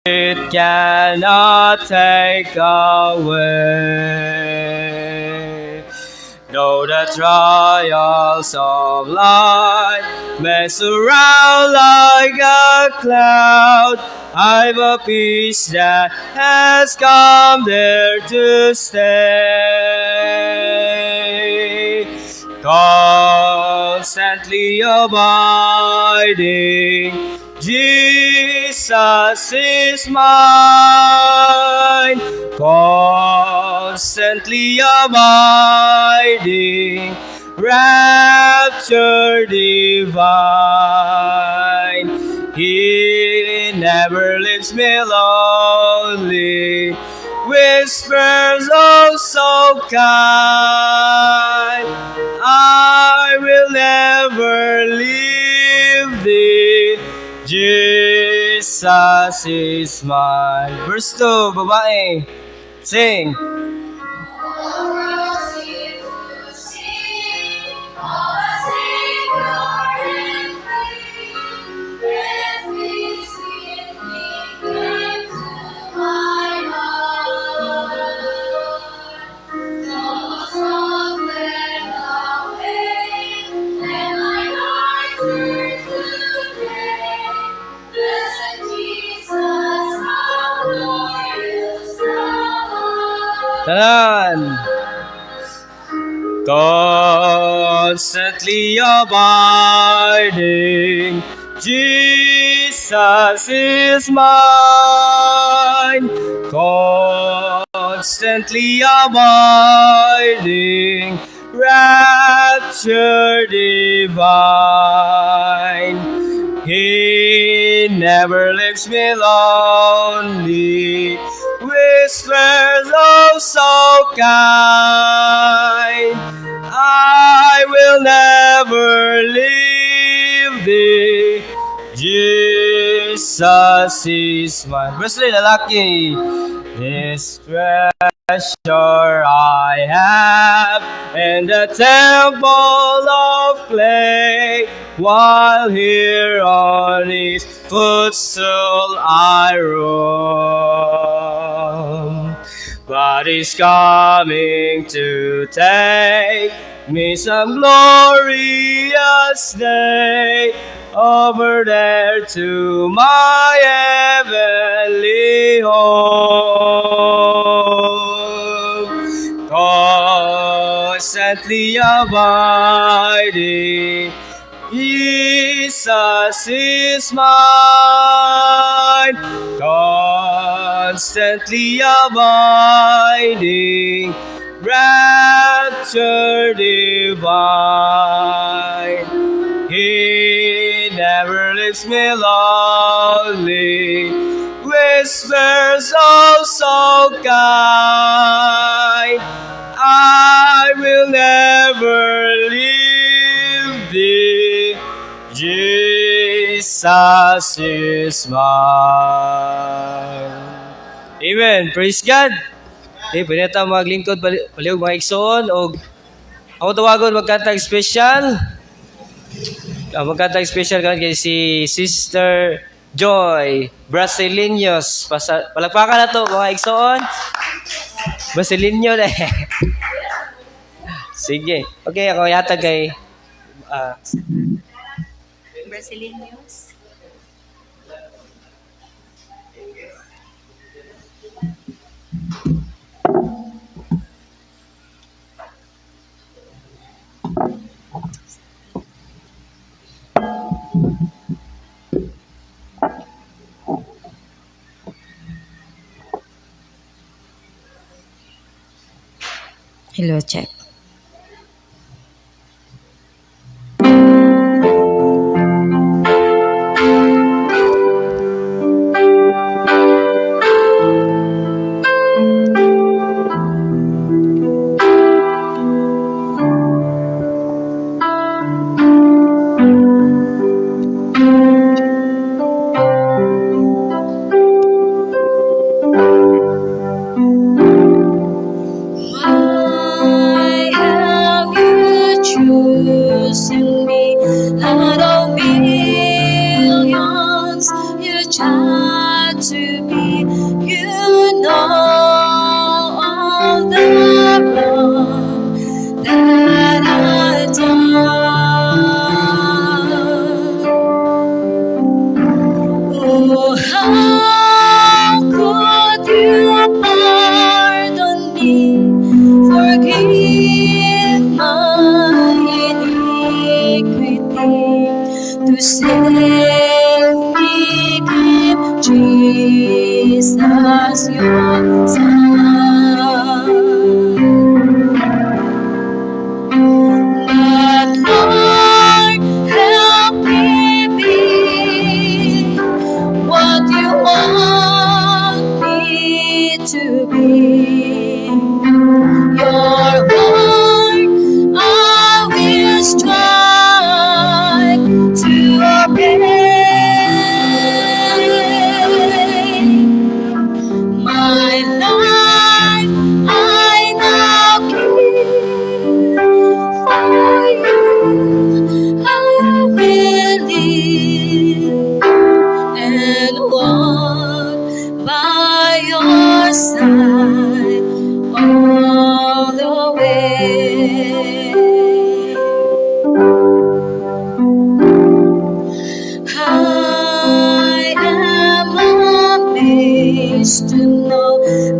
it cannot take away. Though the trials of life may surround like a cloud, I've a peace that has come there to stay. Constantly abiding, Jesus is mine. Constantly abiding, rapture divine. He never leaves me lonely, whispers oh so kind, I will never leave thee, Jesus is mine. Verse 2, babae. Sing. Tanan. Constantly abiding, Jesus is mine. Constantly abiding, rapture divine. He never leaves me lonely, whispers oh so kind, I will never leave thee, Jesus is mine. Verse 3, lalaki. This treasure I have in the temple of clay, while here on his footstool I roam. But he's coming to take me some glorious day over there to my heavenly home. Constantly abiding, Jesus is mine. Constantly abiding, rapture divine. He never leaves me lonely, whispers oh so kind, I will never leave thee, Jesus is mine. Amen. Praise God. Okay, pwede tayo maglingkod palihog mga igsoon o ako tawagon magkantang special. Magkantang special kan kay si Sister Joy Brasileños. Palakpakan na to mga igsoon. Brasileño na Sige. Okay, ako yata kay Brasileños. Hello, check. me. You know all the wrong that I've done. Oh, how could you pardon me, forgive my iniquity, to save me, give Jesus your Son. But Lord, help me be what you want me to be. Your word I will strive to obey. My life I now give for you. I will live and walk by your side all the way. I am amazed to know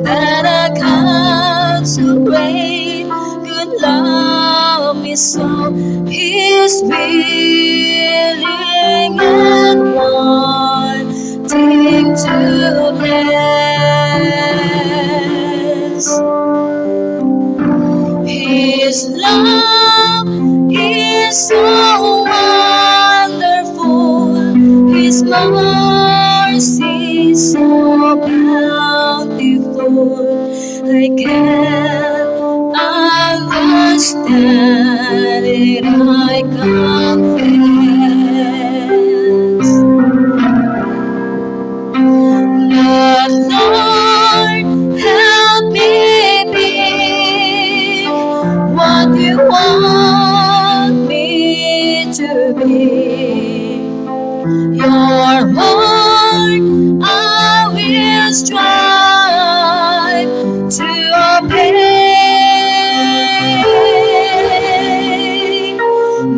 that a God so great could love me so. He's willing and wanting to bless. His love is so wonderful, His mercy so bountiful. I can't understand it, I confess. But Lord, help me be what you want me to be. Your word I will strive to obey.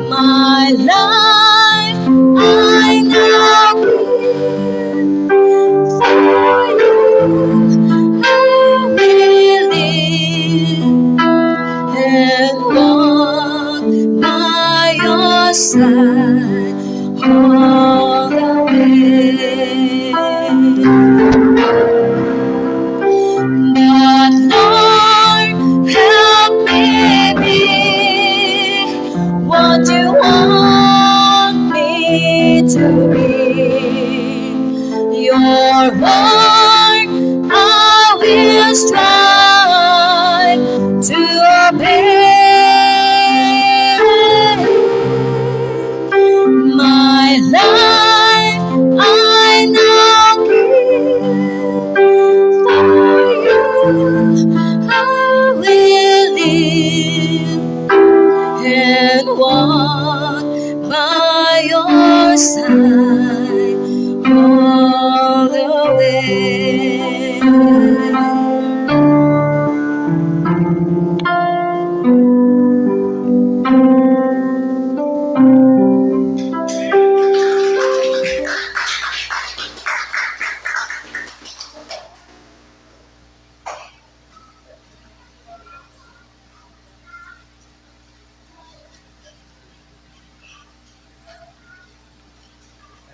My life I now give for you. I will live and walk by your side all the way. But Lord, help me be what you want me to be. Your word I will strive to obey. My life I now give for you. I will live and walk by your side all the way.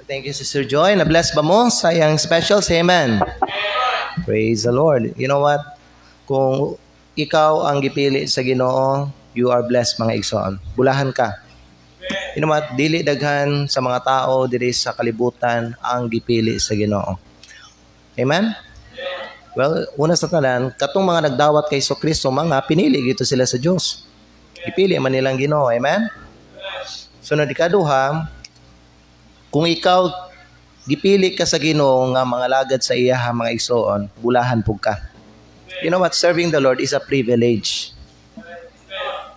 Thank you, Sister Joy. Na-bless ba mo sa iyang special? Say amen. Praise the Lord. You know what? Kung ikaw ang gipili sa Ginoo, you are blessed, mga igsoon. Bulahan ka. You know what? Dili daghan sa mga tao diri sa kalibutan ang gipili sa Ginoo. Amen? Well, una sa tanan, katong mga nagdawat kay Kristo, mga pinili gito sila sa Dios. Gipili man nilang Ginoo. Amen? Sunod ikaduha, kung ikaw gipili ka sa Ginoo nga mga lagad sa iya mga igsoon, bulahan pug ka. You know what? Serving the Lord is a privilege.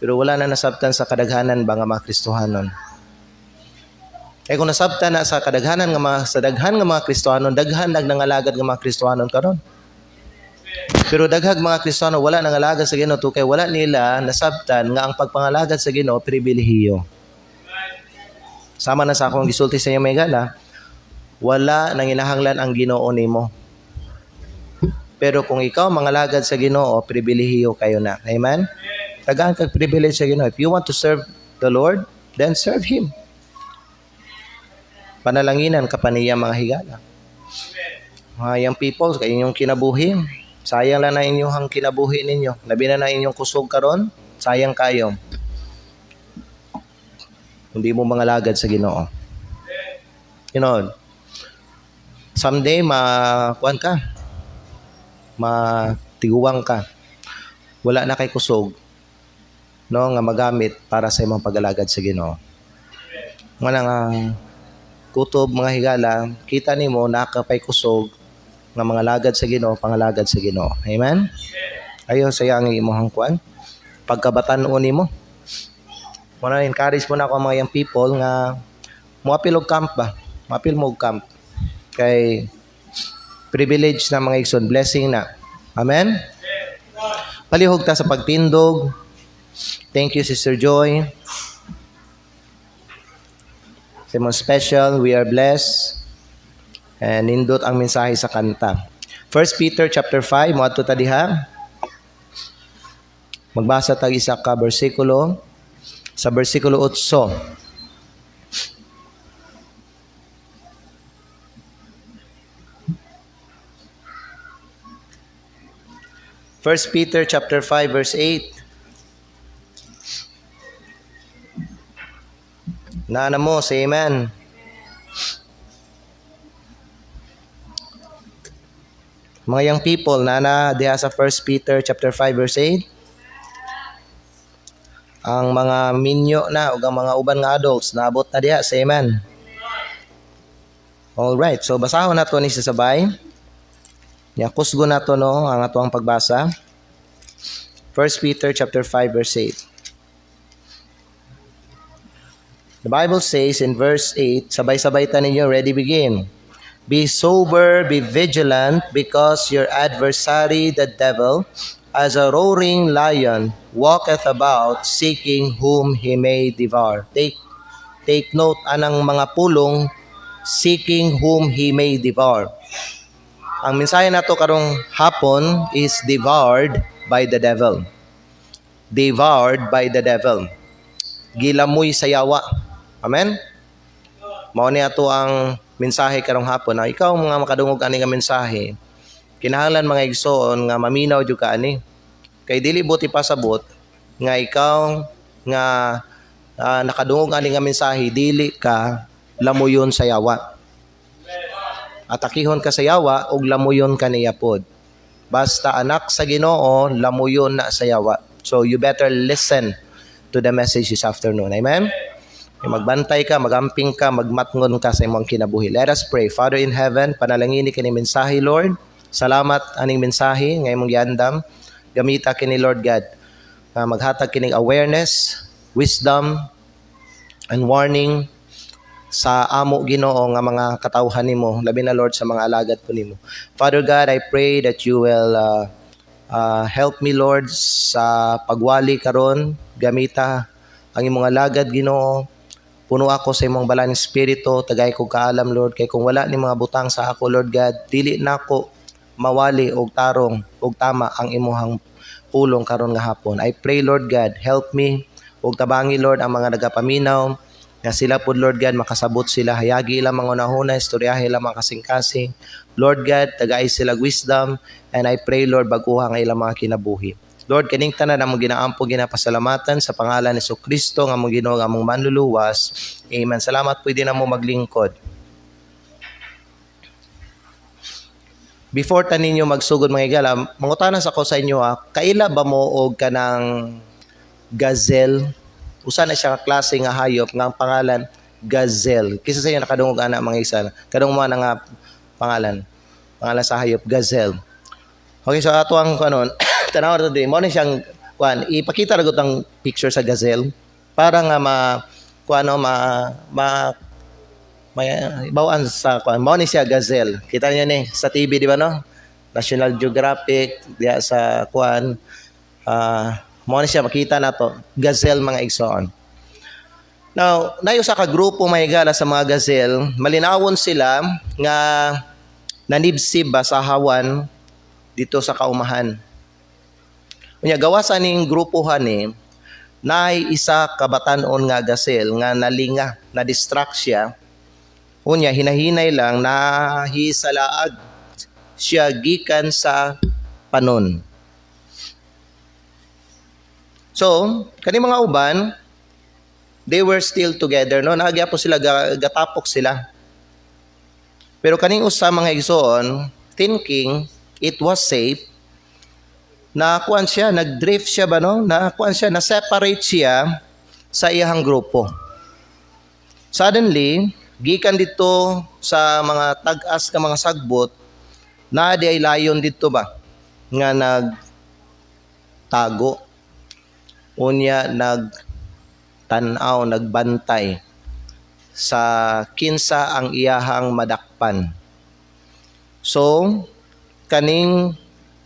Pero wala na nasabtan sa kadaghanan ba nga mga Kristohanon. Kaya kung nasabta na sa kadaghanan nga mga sa daghan nga mga Kristohanon, daghan nangalagad nga mga Kristohanon karon. Pero daghag mga Kristiyano wala nangalagad sa Ginoo kay wala nila nasabtan nga ang pagpangalagad sa Ginoo pribilehiyo. Sama na sa akong gisulti sa inyo may gala, wala nanginahanglan ang Ginoo nimo. Pero kung ikaw mangalagad sa Ginoo, pribilehiyo kayo na. Amen? Daghan kag privilege sa Ginoo. If you want to serve the Lord, then serve Him. Panalanginan ka pa niya mga higala. Mga young people, sa inyong kinabuhi, sayang lang na inyong kinabuhi ninyo. Labi na inyong kusog karon, sayang kayo. Hindi mo mangalagad sa Ginoo. You know, someday makuan ka. Matiguwang ka. Wala na kay kusog no nga magamit para sa imong pagalagad sa Ginoo. Nga nga kutob mga higala, kita nimo nakapay kusog nga mga lagad sa Ginoo, pangalagad sa Ginoo. Amen? Ayo saya ang imong kuan. Pagkabatan-on nimo. Muna encourage mo na ako mga young people nga moapil og camp ba? Moapil mo og camp. Kay privilege na mga igsoon, blessing na. Amen? Palihog ta sa pagtindog. Thank you Sister Joy. Simon special, we are blessed. And nindot ang mensahe sa kanta. 1 Peter chapter 5, moadto ta diha. Magbasa tag isa ka bersikulo sa bersikulo 8. First Peter chapter 5 verse 8. Naana mo, say amen. Mga young people, nana diha sa 1 Peter chapter 5 verse 8. Ang mga minyo na ug ang mga uban nga adults naabot na diha, say amen. All right, so basahon nato ni sa sabay. Ya kusgo nato no ang atuang pagbasa. 1 Peter chapter 5 verse 8. The Bible says in verse 8, sabay-sabay ta ninyo, ready, begin. Be sober, be vigilant, because your adversary, the devil, as a roaring lion, walketh about, seeking whom he may devour. Take note, anang mga pulong, seeking whom he may devour. Ang mensahe nato karong hapon is devoured by the devil. Devoured by the devil. Gilamoy sa yawa. Amen? Mao ni ato ang mensahe karong hapon. Na ikaw mga makadungog ani nga mensahe, kinahanglan mga igsoon nga maminaw jud ka ani. Kay dili buti pasabot nga ikaw nga nakadungog ani nga mensahe dili ka lamuyon sa yawa. Atakihon ka sa yawa ug lamuyon ka niya pod. Basta anak sa Ginoo, lamuyon na sa yawa. So you better listen to the message this afternoon. Amen? Magbantay ka, magamping ka, magmatngon ka sa imong kinabuhi. Let us pray. Father in heaven, panalangini kini mensahe, Lord. Salamat aning mensahe nga imong giandam. Gamita kini Lord God. Maghatag kining awareness, wisdom, and warning sa amo Ginoo nga mga katawhan nimo, labi na Lord sa mga alagad po nimo. Father God, I pray that you will help me Lord sa pagwali karon. Gamita ang imong alagad Ginoo. Puno ako sa imong balang espiritu, tagay ko kaalam Lord, kay kung wala ni mga butang sa ako Lord God, dili nako mawali og tarong og tama ang imong pulong karon nga hapon. I pray Lord God, help me og tabangi Lord ang mga nagapaminaw nga sila pod Lord God makasabot sila, hayagi ila mangunahuna, istoryahe ila makasing-kasing. Lord God, tagay sila wisdom, and I pray Lord baguha nga ilang mga kinabuhi. Lord, kaning tanan among ginaampo ginapasalamatan sa pangalan ni Kristo nga among Ginoo nga among manluluwas. Amen. Salamat pwede na mo maglingkod. Before tanin ninyo magsugod mga igala, mangutanas ako sa inyo kaila ba mo og kanang gazelle? Usa na siya ka klase nga hayop nga ang pangalan gazelle. Kisa sa inyo nakadungog ana mga isa. Kadung mo na nga pangalan sa hayop gazelle. Okay, so ato ang kanon tanaw ra din mo ni siyang ipakita ra gud ang picture sa gazelle para nga may bawaan sa kuan mao ni siya gazelle. Kita niyo ni sa TV di ba no? National Geographic diya sa kuan mao ni siya makita nato gazelle mga igsoon. Now, nayo sa ka grupo may higala sa mga gazelle, malinawon sila nga nanibsib ba sa hawan dito sa kaumahan. Unya gawasan ning grupohan ni naay isa ka batan-on nga gazelle nga nalinga, na distract siya. Unya hinahinay lang nahisalaag siya gikan sa panon. So, kani mga uban, they were still together, no? Naagya po sila, gatapok sila. Pero kaning usa mga igsoon, thinking it was safe, na kuan siya, nag-drift siya ba, no? Na kuan siya, na-separate siya sa iyang grupo. Suddenly, gikan dito sa mga tag-as ka mga sagbot, na di ay layon dito ba? Nga nagtago. Unya, tanaw, nagbantay sa kinsa ang iyahang madakpan. So, kaning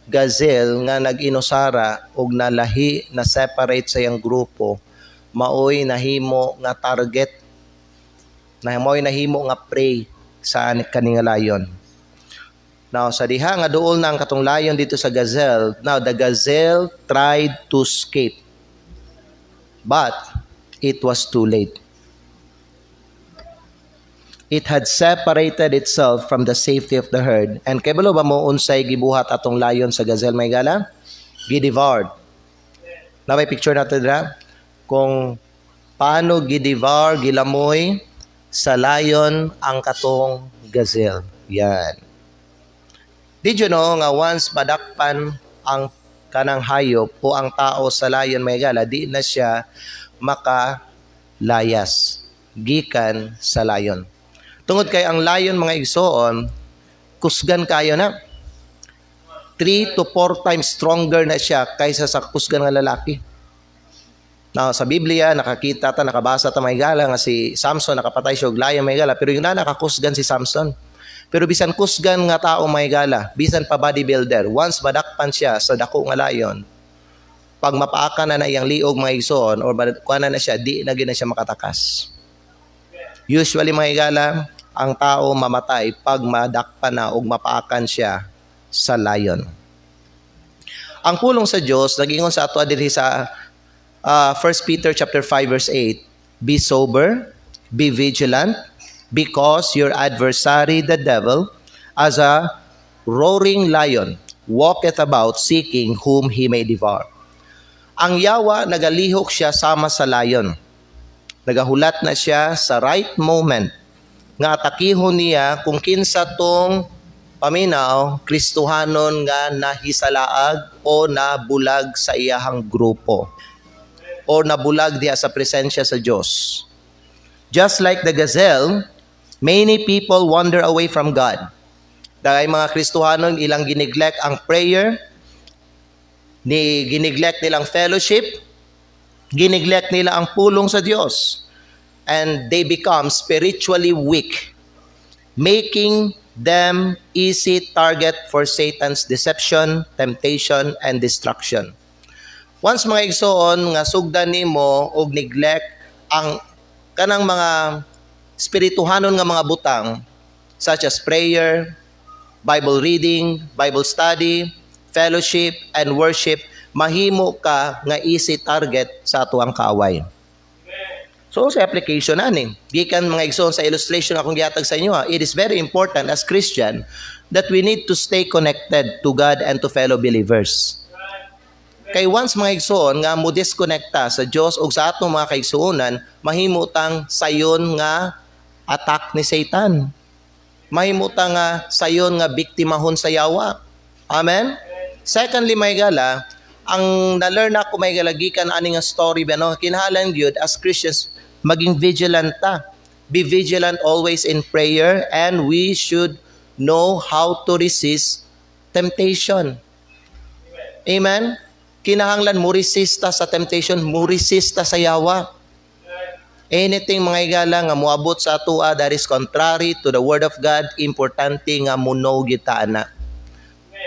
gazelle nga nag-inusara og nalahi na separate sa iyang grupo, maoy nahimo nga target, na maoy nahimo nga prey sa kaning layon. Now, sa diha nga duol na ang katong layon dito sa gazelle, now the gazelle tried to escape. But it was too late. It had separated itself from the safety of the herd. And kabalo ba mo unsay gibuhat atong layon sa gazelle may gala? Gidevoured. Na may picture natin dira kung paano gidevour, gilamoy sa layon ang katong gazelle. Yan. Did you know nga once madakpan ang kanang hayop o ang tao sa layon may gala, di na siya makalayas gikan sa layon. Tungod kay ang layon mga igsoon, kusgan kayo na. 3 to 4 times stronger na siya kaysa sa kusgan nga lalaki. Now, sa Biblia, nakakita ta, nakabasa ta may gala nga si Samson nakapatay siya og layon may gala, pero yung nakakusgan si Samson. Pero bisan kusgan nga tao may gala, bisan pa bodybuilder, once madakpan siya sa dako nga layon, pag mapaakan na iyang liog mga igsoon or kuana na siya, di na gyud na siya makatakas. Usually mga igala, ang tao mamatay pag madakpan na o mapaakan siya sa layon. Ang pulong sa Dios nagingon sa ato diri sa 1 Peter chapter 5 verse 8, be sober, be vigilant, because your adversary the devil, as a roaring lion, walketh about seeking whom he may devour. Ang yawa nagalihok siya sama sa layon. Nagahulat na siya sa right moment nga atakihon niya kung kinsa tong paminaw, Kristohanon nga nahisalaag o nabulag sa iyahang grupo o nabulag diya sa presensya sa Diyos. Just like the gazelle, many people wander away from God. Dahil mga Kristohanon ilang gineglect ang prayer, gineglect nilang fellowship, gineglect nila ang pulong sa Diyos. And they become spiritually weak, making them easy target for Satan's deception, temptation, and destruction. Once mga igsoon nga sugdan nimo og neglect ang kanang mga spirituhanon nga mga butang such as prayer, Bible reading, Bible study, fellowship, and worship, mahimo ka nga easy target sa atuang kaaway. So sa application ani, gikan mga igsoon sa illustration akong gihatag sa inyo, it is very important as Christian that we need to stay connected to God and to fellow believers. Kay once mga igsoon nga mo disconnecta sa Dios ug sa atong mga kaigsuonan, mahimutang sayon nga attack ni Satan. Mahimutang nga sayon nga biktimahon sa yawa. Amen. Secondly, may gala, ang na-learn ako may galagikan ani nga story ba no, kinahanglan gyud as Christians maging vigilant ta. Be vigilant always in prayer, and we should know how to resist temptation. Amen. Kinahanglan mo resista sa temptation, mo resista sa yawa. Anything mga igala nga moabot sa atua that is contrary to the word of God, importante nga muno kita ana.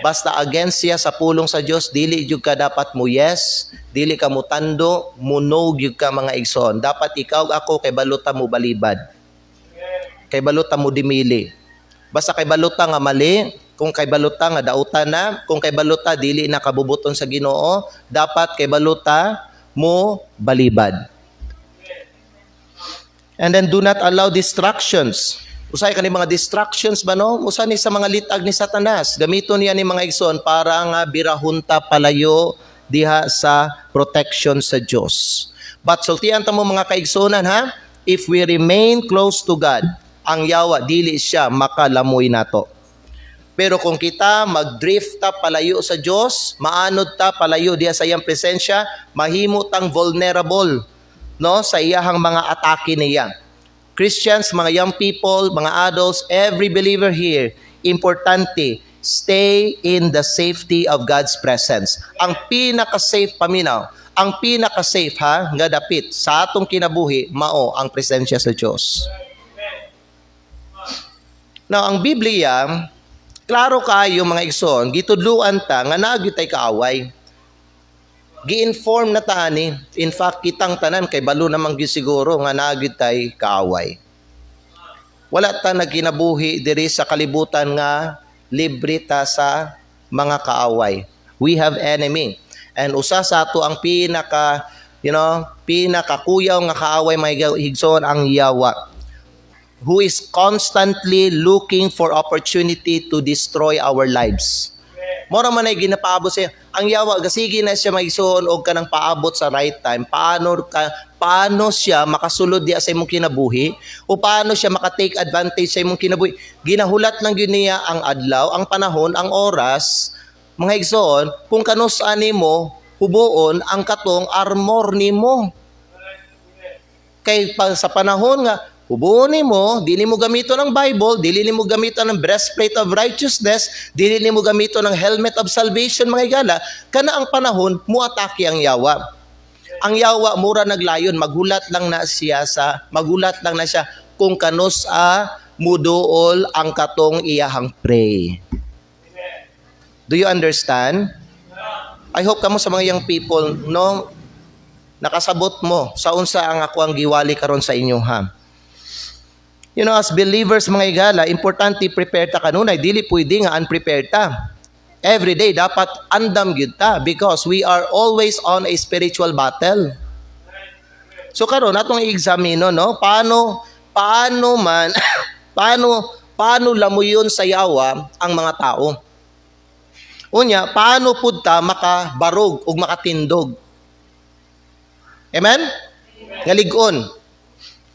Basta against siya sa pulong sa Dios, dili jud ka dapat mo yes, dili ka mutando, muno jud ka mga igsoon. Dapat ikaw ako kay baluta mo balibad. Kay baluta mo dimili. Basta kay baluta nga mali, kung kay baluta nga dautan na, kung kay baluta dili na kabubuton sa Ginoo, dapat kay baluta mo balibad. And then do not allow distractions. Usay kani mga distractions ba no? Usa ni sa mga litag ni Satanas. Gamiton niya ni mga igsoon para nga birahunta palayo diha sa protection sa Dios. But sultian ta mo mga kaigsonan ha, if we remain close to God, ang yawa dili siya makalamoy nato. Pero kung kita mag-drift ta palayo sa Dios, maanod ta palayo diha sa iyang presensya, mahimo tang vulnerable no sa iyahang mga atake niya. Christians, mga young people, mga adults, every believer here, importante, stay in the safety of God's presence. Ang pinaka-safe paminaw, ang pinaka-safe ha, nga dapit sa atong kinabuhi, mao ang presensya sa Diyos. Now, ang Biblia, klaro kayo mga igsoon, gitudluan ta nga nagyutay kaaway. Gi-inform na ta ani. In fact, kitang tanan kay balo namang gyud siguro nga nagyutay kaaway. Wala ta nagkinabuhi diri sa kalibutan nga libre ta sa mga kaaway. We have enemy. And usa sa ato ang pinakakuyaw nga kaaway mga higsoon ang yawa, who is constantly looking for opportunity to destroy our lives. Mora man ay ginapaabot siya. Ang yawa, gasigi na siya magsuon og kanang paabot sa right time. Paano siya makasulod diya sa imong kinabuhi? O paano siya makatake advantage sa imong kinabuhi? Ginahulat lang yun niya ang adlaw, ang panahon, ang oras. Mga igsoon, kung kanus-an nimo hubuon ang katong armor nimo. Kay sa panahon nga hubuon mo, dili mo gamiton ng Bible, dili mo gamiton ng breastplate of righteousness, dili mo gamiton ng helmet of salvation mga igala, kana ang panahon muatake ang yawa. Ang yawa mura naglayon, magulat lang na siya kung kanus muduol ang katong iyahang pray. Do you understand? I hope kamo sa mga young people no nakasabot mo sa unsa ang ako ang giwali karon sa inyo ha. You know, as believers mga igala, importante prepare ta kanunay, dili pwede nga unprepared ta. Every day dapat andam gyud ta because we are always on a spiritual battle. So karon atong i-examine no, paano lamuyon sa yawa ang mga tao. Unya, paano pud ta makabarog ug makatindog? Amen? Ngalig-on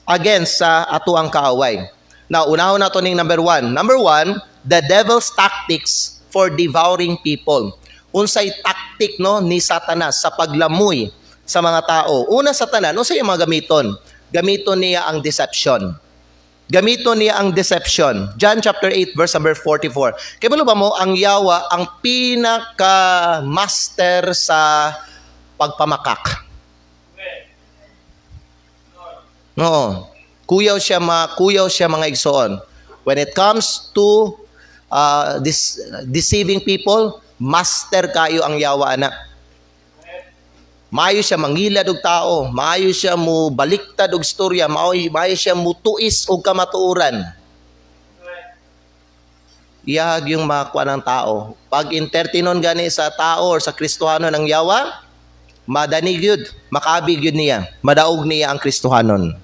against sa ato ang kaaway. Now, unahon nato ning number 1. Number 1, the devil's tactics for devouring people. Unsay tactic no ni Satanas sa paglamoy sa mga tao. Una sa tanan, unsay mga gamiton? Gamiton niya ang deception. John chapter 8 verse number 44. Kaya ba mo, ang yawa ang pinaka-master sa pagpamakak. No. Kuyaw siya mga igsoon. When it comes to deceiving people, master kayo ang yawa ana. Maayo siya mangilad og tao, maayo siya mo baliktad og istorya, maayo siya mo tuis og kamatuoran. Iyahag yung makuha ng tao. Pag entertainon gani sa tao or sa Kristohanon ang yawa, madanig yun, makabig yun niya, madaog niya ang Kristohanon.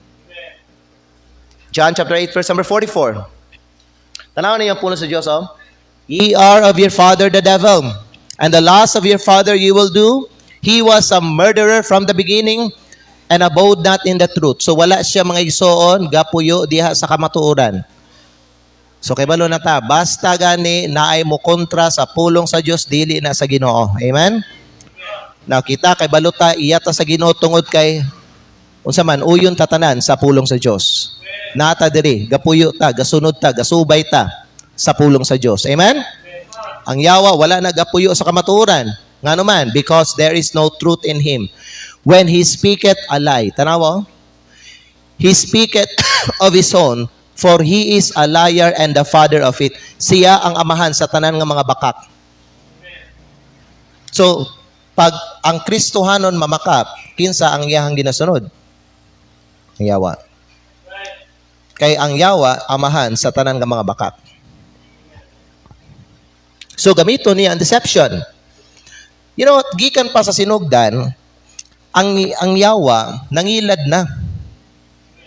John chapter 8 verse number 44. Tanaw niyo ang puno sa Diyos, oh. Ye are of your father the devil, and the lust of your father you will do. He was a murderer from the beginning, and abode not in the truth. So wala siya mga igsoon, gapuyo diha sa kamatuoran. So kay balo na ta, basta gani naay mo kontra sa pulong sa Diyos, dili na sa Ginoo. Amen? Now kita kay balota iyata sa Ginoo tungod kay unsa man uyon tatanan sa pulong sa Diyos. Nata diri, gapuyo ta, gasunod ta, gasubay ta sa pulong sa Diyos. Amen? Ang yawa wala na gapuyo sa kamatuoran. Ngano man, because there is no truth in him. When he speaketh a lie, tanaw, he speaketh of his own, for he is a liar and the father of it. Siya ang amahan sa tanan nga mga bakak. So, pag ang Kristohanon mamakap, kinsa ang iyahang ginasunod? Ang Yawa. Kay ang Yawa, amahan sa tanan nga mga bakak. So, gamito niya ang deception. You know what? Gikan pa sa sinugdan, ang Yawa, nangilad na.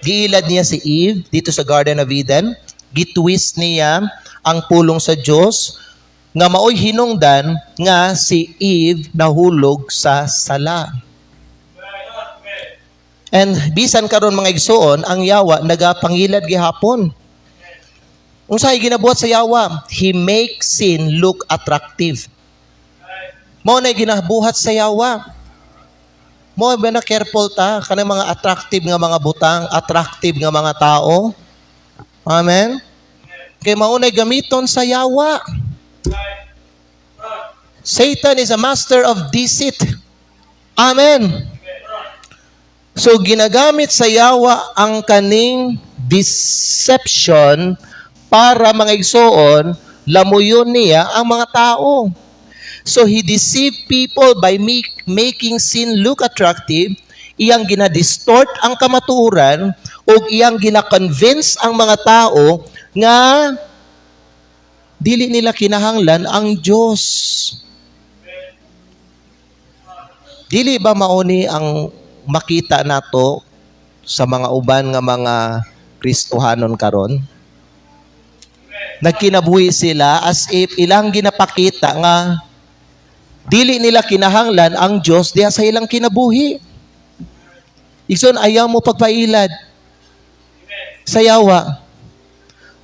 Giilad niya si Eve dito sa Garden of Eden. Gitwist niya ang pulong sa Diyos nga maoy hinungdan nga si Eve nahulog sa sala. And bisan karon mga igsoon, ang Yawa nagapangilad gihapon. Unsay ginabuhat sa Yawa? He makes sin look attractive. Mao na ginabuhat sa Yawa. Mo ba na careful ta kanang mga attractive nga mga butang, attractive nga mga tao. Amen. Kay maunay gamiton sa Yawa. Satan is a master of deceit. Amen. So ginagamit sa Yawa ang kaning deception para mga igsoon lamuyon niya ang mga tao. So he deceived people by making sin look attractive. Iyang ginadistort ang kamatuoran o iyang gina-convince ang mga tao nga dili nila kinahanglan ang Diyos. Dili ba mauni ang makita nato sa mga uban nga mga Kristohanon karon? Nagkinabuhi sila as if ilang ginapakita nga dili nila kinahanglan ang Diyos diha sa ilang kinabuhi. Igsoon, ayaw mo pagpailad sa Yawa.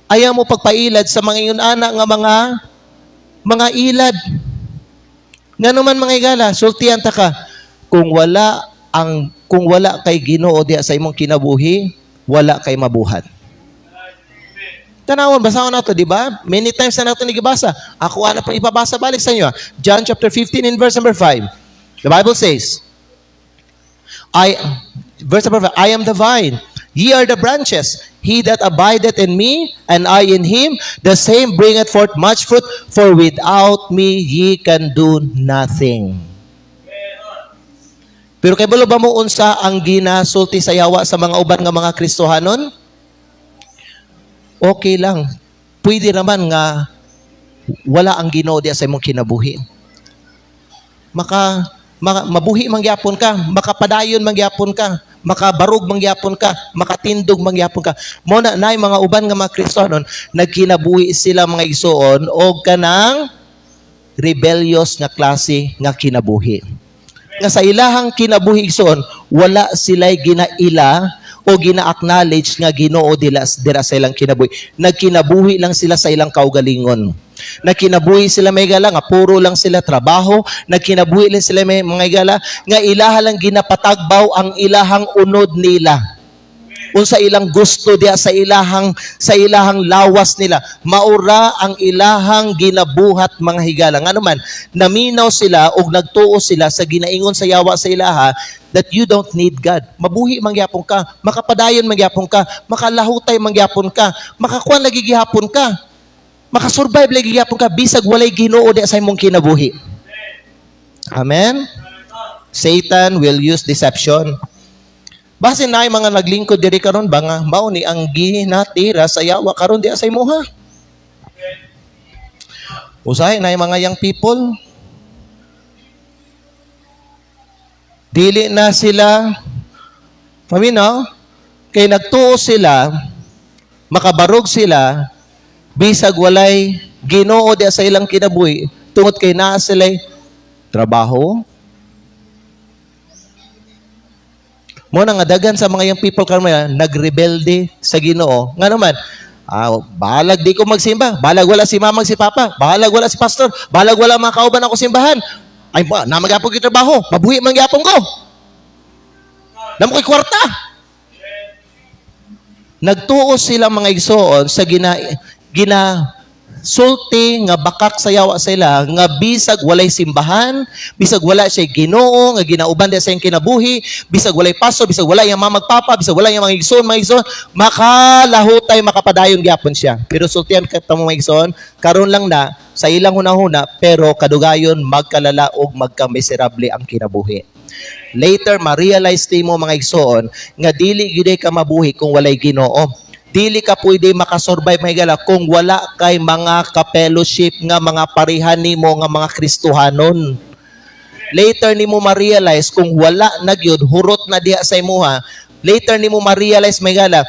Ayaw mo pagpailad sa mga yun-ana nga mga ilad. Nga naman mga igala, sultihan ta ka, kung wala kay Ginoo diha sa imong kinabuhi, wala kay mabuhat. Tanawon, basahon nato, di ba? Many times na nato nigibasa. Ako ana pang ipabasa balik sa inyo. John chapter 15 in verse number 5. The Bible says, verse number 5, I am the vine, ye are the branches. He that abideth in me, and I in him, the same bringeth forth much fruit, for without me ye can do nothing. Pero kay balo ba mo unsa ang ginasulti sa Yawa sa mga uban nga mga Kristohanon? Okay lang. Pwede naman nga wala ang Ginoo diya sa imong kinabuhi. Mabuhi mangyapon ka, makapadayon mangyapon ka, makabarog mangyapon ka, makatindog mangyapon ka. Mo na nay mga uban nga mga Kristohanon, nagkinabuhi sila mga igsoon og kanang rebellious nga klase nga kinabuhi. Nga sa ilahang kinabuhi igsoon, wala sila'y ginaila o gina-acknowledge nga Ginoo dira sa ilang kinabuhi. Nagkinabuhi lang sila sa ilang kaugalingon. Nagkinabuhi sila may gala nga puro lang sila trabaho. Nagkinabuhi lang sila may mga gala nga ilaha lang ginapatagbaw ang ilahang unod nila. Unsa ilang gusto diya sa ilahang lawas nila. Maura ang ilahang ginabuhat mga higala. Nga naman, naminaw sila o nagtuo sila sa ginaingon sa Yawa sa ilaha that you don't need God. Mabuhi mangyapon ka, makapadayon mangyapon ka, makalahutay mangyapon ka, makakuan lagi gihapon ka, makasurvive lagi gihapon ka, bisag walay Ginoo diya sa imong kinabuhi. Amen? Satan will use deception. Basin na mga naglingkod diri karon ba nga mao ni ang ginatira sa Yawa karon diya sa imuha. Usahay na mga young people. Dili na sila paminaw kay nagtuo sila, makabarog sila bisag walay Ginoo diya sa ilang kinabuhi tungod kay naa sila trabaho. Mo na nga dagan sa mga young people karon nagrebelde sa Ginoo. Nga naman, balag di ko magsimba, balag wala si mama si papa, balag wala si pastor, balag wala mga kauban ako simbahan. Ay ba, na magyapon ko trabaho, mabuhi mangyapon ko. Namo ko'y kwarta. Nagtuo sila mga igsoon sa sulti nga bakak sayawa sila nga bisag walay simbahan, bisag wala siya Ginoo nga ginauban dia sa iyang kinabuhi, bisag walay paso, bisag wala yang mamagpapa, bisag wala yang mga igsoon, makalahutay makapadayon gyapon siya. Pero sultihan ka tamo mga igsoon, karon lang na sa ilang hunahuna pero kadugayon magkalala og magkamiserable ang kinabuhi. Later ma-realize nimo mga igsoon nga dili gyud ka mabuhi kung walay Ginoo. Dili ka pwede makasurvive mga higala kung wala kay mga ka-fellowship nga mga parihan nimo nga mga Kristohanon. Later nimo ma-realize kung wala na gyud hurot na diha sa imuha. Later nimo ma-realize mga higala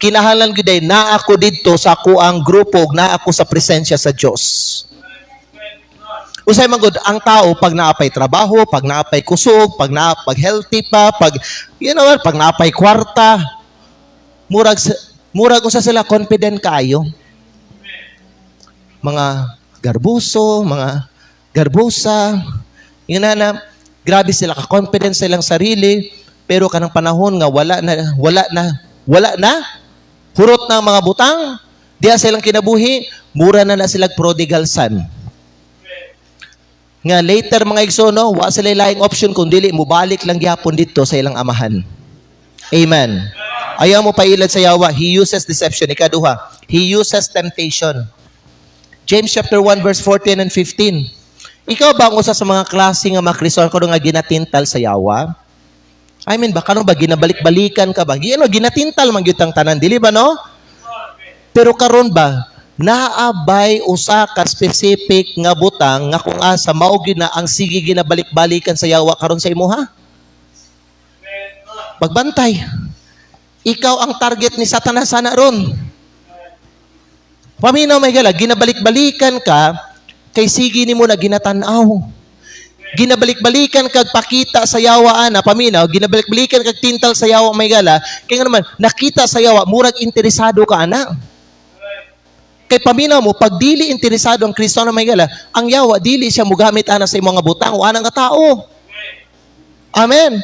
kinahanglan gyud na ako didto sa kuang grupo na ako sa presensya sa Dios. Usay man gud ang tao pag naapay trabaho, pag naapay kusog, pag healthy pa, pag pag naapay kwarta, murag usa sila confident kaayo. Mga garbusa, yun na, grabe sila ka-confident silang sarili, pero kanang panahon nga wala na, hurot ng mga butang, diya silang kinabuhi, mura na silang prodigal son. Nga later mga igsoon, wa sila laing option kung dili mo balik lang gyapon dito sa ilang amahan. Amen. Ayaw mo pailad sa yawa. He uses deception. Ikaduha, he uses temptation. James chapter 1 verse 14 and 15. Ikaw ba ang usa sa mga klase nga mga Kristohan ko nga ginatintal sa yawa? I mean, baka ba ginabalik-balikan ka ba? Ginatintal man gyud ang tanan, dili ba no? Pero karon ba naabay usa ka specific nga butang nga kung asa mao gyud na ang sige ginabalik-balikan sa yawa karon sa imuha? Pagbantay. Ikaw ang target ni Satanas sana ron. Paminaw may gala, ginabalik-balikan ka, kay sige ni mo na ginatanaw. Ginabalik-balikan kag pakita sa yawa ana, paminaw, ginabalik-balikan kag tintal sa yawa may gala, kay nga naman, nakita sa yawa, murag interesado ka ana. Kay paminaw mo, pag dili interesado ang Kristo na may gala, ang yawa, dili siya mugamit ana sa imong nga butang o anang katao. Amen.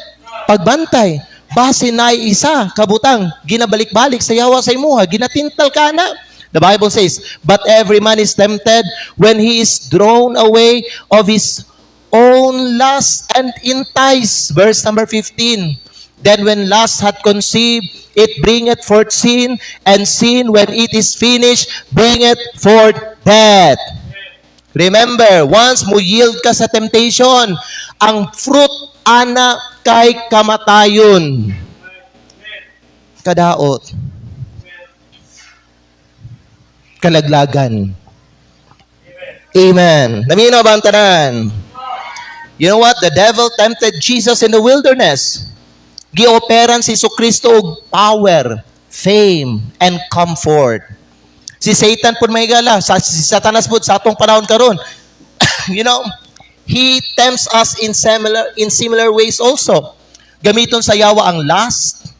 Pagbantay. Base na isa, kabutang, ginabalik-balik sa yawa sa imuha, ginatintal ka na. The Bible says, but every man is tempted when he is drawn away of his own lust and enticed. Verse number 15. Then when lust hath conceived, it bringeth forth sin, and sin, when it is finished, bringeth forth death. Remember, once mo yield ka sa temptation, ang fruit ana kay kamatayon. Kadaot. Kalaglagan. Amen. Naminaw ba ang tanan? You know what? The devil tempted Jesus in the wilderness. Gioperan si Jesucristo og power, fame, and comfort. Si Satan po may gala, si Satanas po sa atong panahon karon. He tempts us in similar ways also. Gamiton sa yawa ang lust.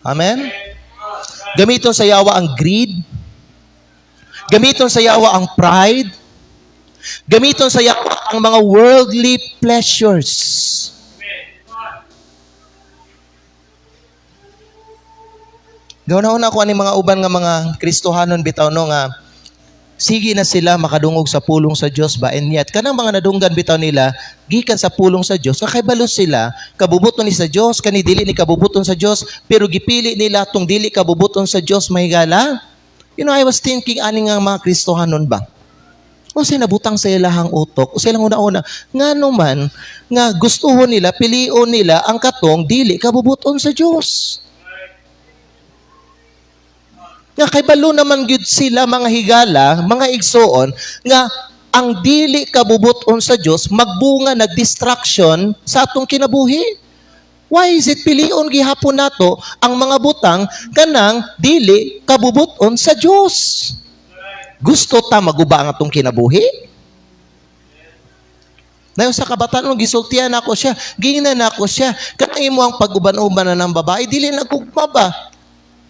Amen? Gamiton sa yawa ang greed. Gamiton sa yawa ang pride. Gamiton sa yawa ang mga worldly pleasures. Gawin na ako ani mga uban nga mga Kristohanon bitaw no nga sige na sila makadungog sa pulong sa Dios ba, and yet kanang mga nadunggan bitaw nila gikan sa pulong sa Dios kakaybalo sila kabubuton ni sa Dios kani dili ni kabubuton sa Dios pero gipili nila tong dili kabubuton sa Dios mahigala. I was thinking ani nga mga Kristohanon ba o sila nabutang sa ilahang utok o silang una-una nga naman nga gustuhon nila pilion nila ang katong dili kabubuton sa Dios. Nga kay balo naman gyud sila mga higala, mga igsoon nga ang dili kabubuton sa Dios magbunga nagdistraction sa atong kinabuhi. Why is it pilion gihapon nato ang mga butang kanang dili kabubuton sa Dios? Gusto ta maguba ang atong kinabuhi? Dayon sa kabataan mo gisultihan ako siya, gingnan ako siya. Kanang imo ang pag-uban-uban na ng babae dili nagugma ba?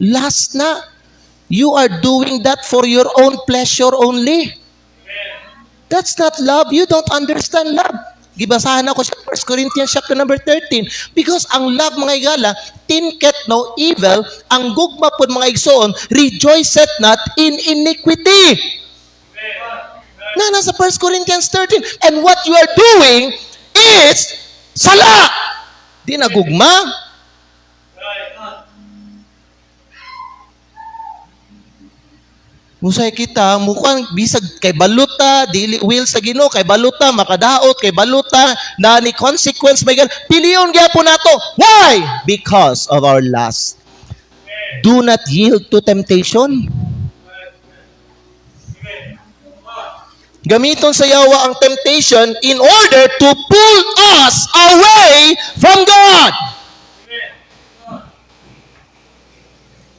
Last na. You are doing that for your own pleasure only. That's not love. You don't understand love. Gibasahan ako sa 1 Corinthians chapter number 13. Because ang love, mga igala, thinketh no evil, ang gugma pod mga igsoon, rejoiceth not in iniquity. Na nasa 1 Corinthians 13. And what you are doing is sala. Di na gugma. Musay kita, mukhang bisag kay baluta, dili will sa Ginoo, kay baluta, makadaot, kay baluta, na ni consequence, may gan. Piliyon gyapon nato. Why? Because of our lust. Do not yield to temptation. Gamiton sa yawa ang temptation in order to pull us away from God.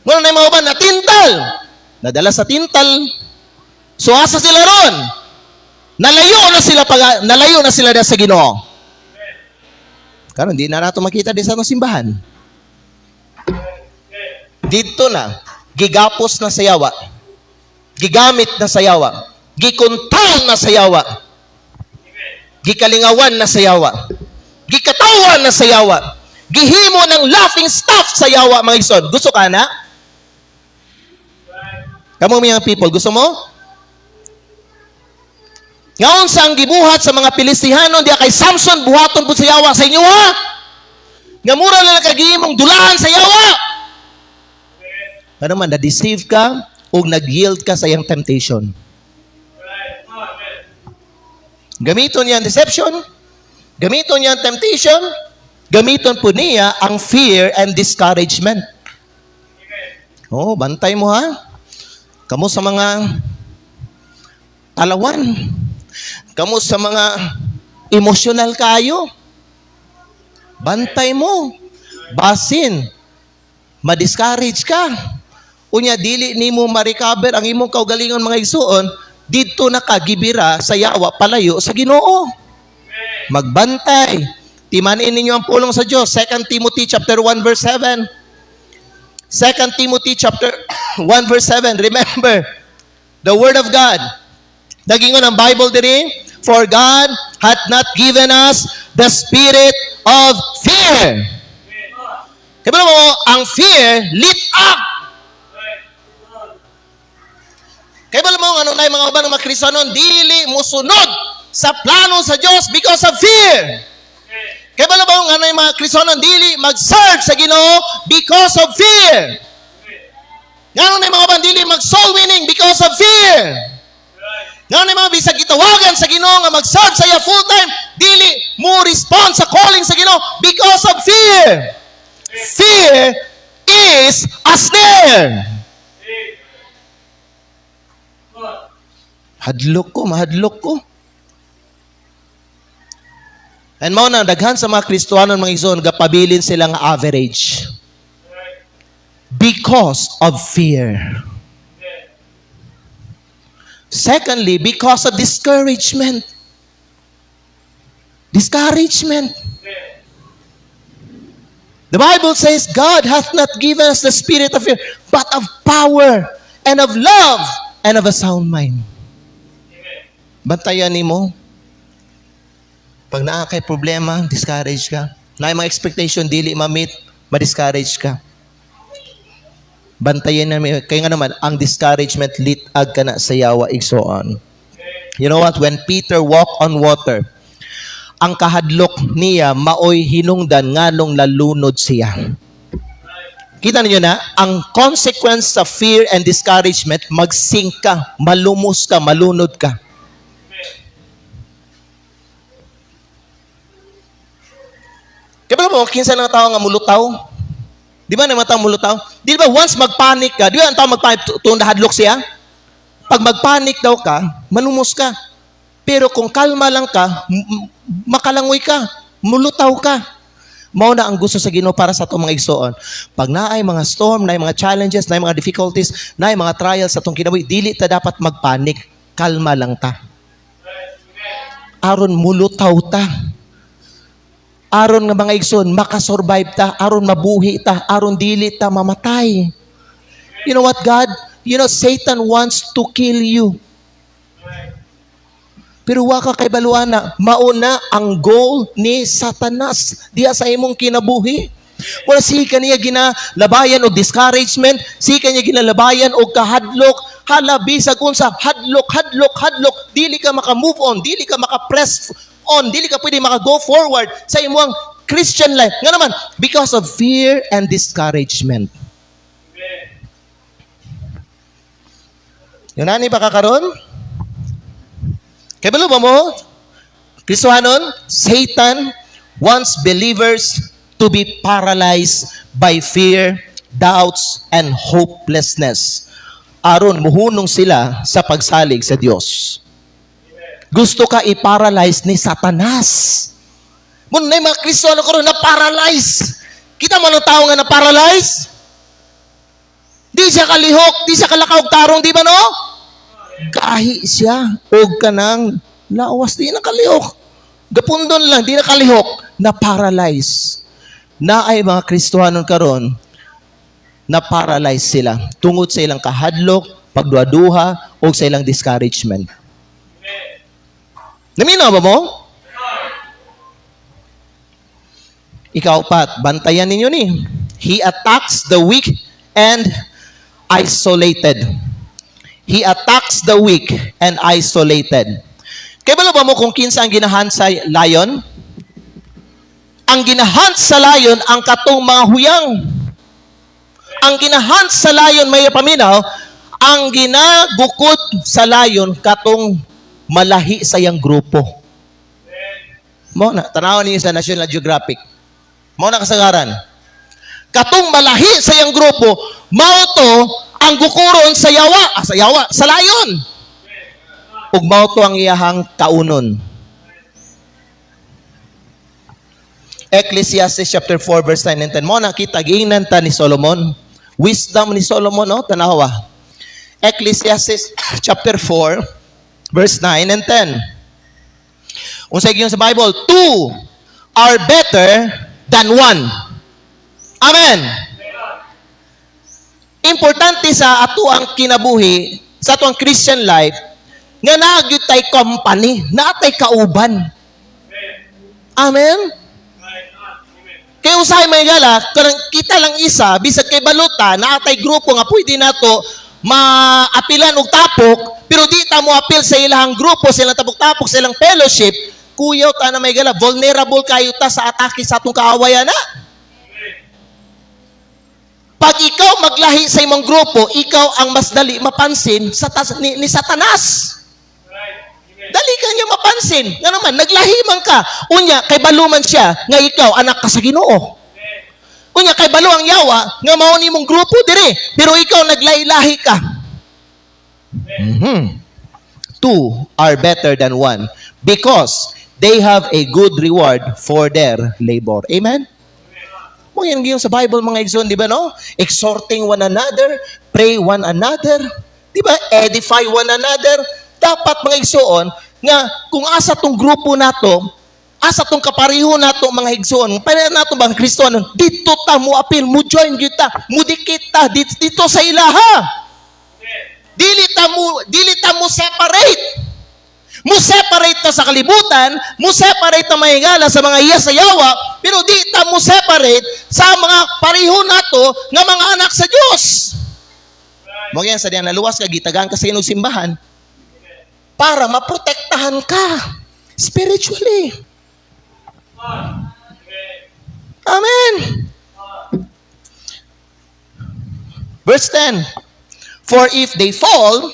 Muna na yung mga uban, natintal. Nadala sa tintal. So asa sila ron? Nalayo na sila sa Ginoo. Karon hindi na nato makita di sa simbahan. Dito na gigapos na sa yawa. Gigamit na sa yawa. Gikontrol na sa yawa. Gikalingawan na sa yawa. Gikatawan na sa yawa. Gihimo ng laughing stuff sa yawa, mga igsoon. Gusto ka na? Kamu mga people, gusto mo? Ngaon sa ang gibuhat sa mga Pilistihano, diya kay Samson, buhaton po sa yawa sa inyo, ha? Nga mura na kagihimong dulahan sa yawa. Ano man, na-deceive ka o nag-yield ka sa iyang temptation. Gamiton niya ang deception, gamiton niya ang temptation, gamiton po niya ang fear and discouragement. Oh, bantay mo, ha? Kamu sa mga talawan. Kamu sa mga emotional kayo. Bantay mo. Basin. Ma-discourage ka. Unya, dili ni mo ma-recover ang imong kaugalingon mga igsuon, dito na ka gibira sa yawa palayo sa Ginoo. Magbantay. Timanin ninyo ang pulong sa Diyos. 2 Timothy chapter 1 verse 7. 2 Timothy chapter 1 verse 7. Remember, the word of God. Nagingon ang Bible diri, for God hath not given us the spirit of fear. Kaya mo, ang fear lit up. Kaya mo, ano na yung mga uban ng mga Kristiyanon, dili musunod sa plano sa Diyos because of fear. Kaya ba nga ano yung mga Kristiyanon, dili mag-serve sa Ginoo because of fear. Nga na yung mga bandili mag-soul winning because of fear. Nga na yung mga bisag itawagan sa Ginoo nga mag-serve sa iya full time, dili mo respond sa calling sa Ginoo because of fear. Fear is a snare. Hadlok ko, mahadlok ko. And mao na daghan sa mga Kristiyanon mga igsoon gapabilin sila nga average. Because of fear. Secondly, because of discouragement. Discouragement. The Bible says, God hath not given us the spirit of fear, but of power, and of love, and of a sound mind. Bantayan nimo. Pag naa kay problema, discourage ka. Na mga expectation, dili ma-meet, ma-discourage ka. Bantayan namin. Kaya nga naman, ang discouragement, litag ka na sa yawa, igsoon. You know what? When Peter walked on water, ang kahadlok niya, maoy hinungdan, nganong lalunod siya. Kita niyo na, ang consequence sa fear and discouragement, magsink ka, malumos ka, malunod ka. Kaya ba mo, kinsa ng tao nga mulutaw? Di ba naman tao mulutaw? Di ba once magpanik ka, di ba ang tao magpanik, tuon hadlok siya? Pag magpanik daw ka, manumos ka. Pero kung kalma lang ka, makalangoy ka, mulutaw ka. Mao na ang gusto sa Ginoo para sa itong mga igsoon. Pag naay mga storm, naay mga challenges, naay mga difficulties, naay mga trials sa itong kinabuhi, dili ta dapat magpanik. Kalma lang ta. Aron mulutaw ta. Aron nga mga igsoon, makasurvive ta, aron mabuhi ta, aron dili ta mamatay. You know what, God? You know, Satan wants to kill you. Pero wa ka kay baluana, mauna ang goal ni Satanas diya sa imong kinabuhi. Wala sika niya ginalabayan o discouragement, sika niya ginalabayan o kahadlok, halabi sa kunsa, hadlok, dili ka maka-move on, dili ka maka-press on, dili ka pwede maka-go forward sa imong Christian life. Nga naman, because of fear and discouragement. Yun na ni ba kakaroon? Kaya balo ba mo? Kristohanon, Satan wants believers to be paralyzed by fear, doubts, and hopelessness. Aron, muhunong sila sa pagsalig sa Diyos. Gusto ka i-paralyze ni Satanas. Muna na yung mga Kristohano karon na paralyze. Kita mo ng tao nga na paralyze? Di siya kalihok, di siya kalakaw tarong, di ba no? Kahi siya, og kanang lawas, di na kalihok. Gapundon lang, di na kalihok, na paralyze. Na ay mga Kristohanon karon na paralyze sila tungod sa ilang kahadlok, pagduaduha, o sa ilang discouragement. Naminaw ba mo? Ikaw pat, bantayan ninyo ni. He attacks the weak and isolated. He attacks the weak and isolated. Kaya ba mo kung kinsa ang ginahan sa lion? Ang ginahan sa lion ang katong mga huyang. Ang ginahan sa lion, may paminaw, ang ginagukod sa lion katong malahi sa iyang grupo. Mo na, tanawan niyo sa National Geographic. Mo na kasagaran. Katong malahi sa iyang grupo, mao to ang gukuron sa sa layon. Ug mao to ang iyahang kaunon. Ecclesiastes chapter 4 verse 9 and 10. Mo nakita giingnan ta ni Solomon. Wisdom ni Solomon, no? Tanawa. Ecclesiastes chapter 4 verse 9 and 10. Unsay giyon sa Bible, two are better than one. Amen. Importante sa ato ang kinabuhi, sa ato ang Christian life, nga nagyud tay company, natay kauban. Amen. Kaya usay may gala, kanang kita lang isa, bisag kay baluta, naatay grupo nga pwede nato maapilan og tapok, pero di ta mo apil sa ilang grupo, sa ilang tapok-tapok, sa ilang fellowship, kuyaw ta na may gala, vulnerable kayo ta sa atake sa atong kaawayan na. Pag ikaw maglahi sa imong grupo, ikaw ang mas dali mapansin ni Satanas. Dali ka niya mapansin. Nga naman, naglahi man ka. Unya, kay baluman siya, nga ikaw, anak ka sa Ginoo. Unya, kay balo ang yawa, nga mao ni mong grupo dire. Pero ikaw, naglahi-lahi ka. Two are better than one because they have a good reward for their labor. Amen? Mo yan giyon sa Bible mga igsoon, di ba no? Exhorting one another, pray one another, di ba? Edify one another. Dapat mga igsoon nga kung asa tong grupo nato, asa tong kapariho nato mga igsoon, para nato bang Kristohanon, dito ta mo apil, mo join kita, mo dikit ta dito sa ilaha. Dili ta mo separate. Mo separate ta sa kalibutan, mo separate ta mahigala sa mga iya sa yawa, pero di ta mo separate sa mga pariho nato nga mga anak sa Dios. Mo yan sa diyan naluwas ka gitagan ka sa inyong simbahan para maprotektahan ka spiritually. Amen. Verse 10. For if they fall,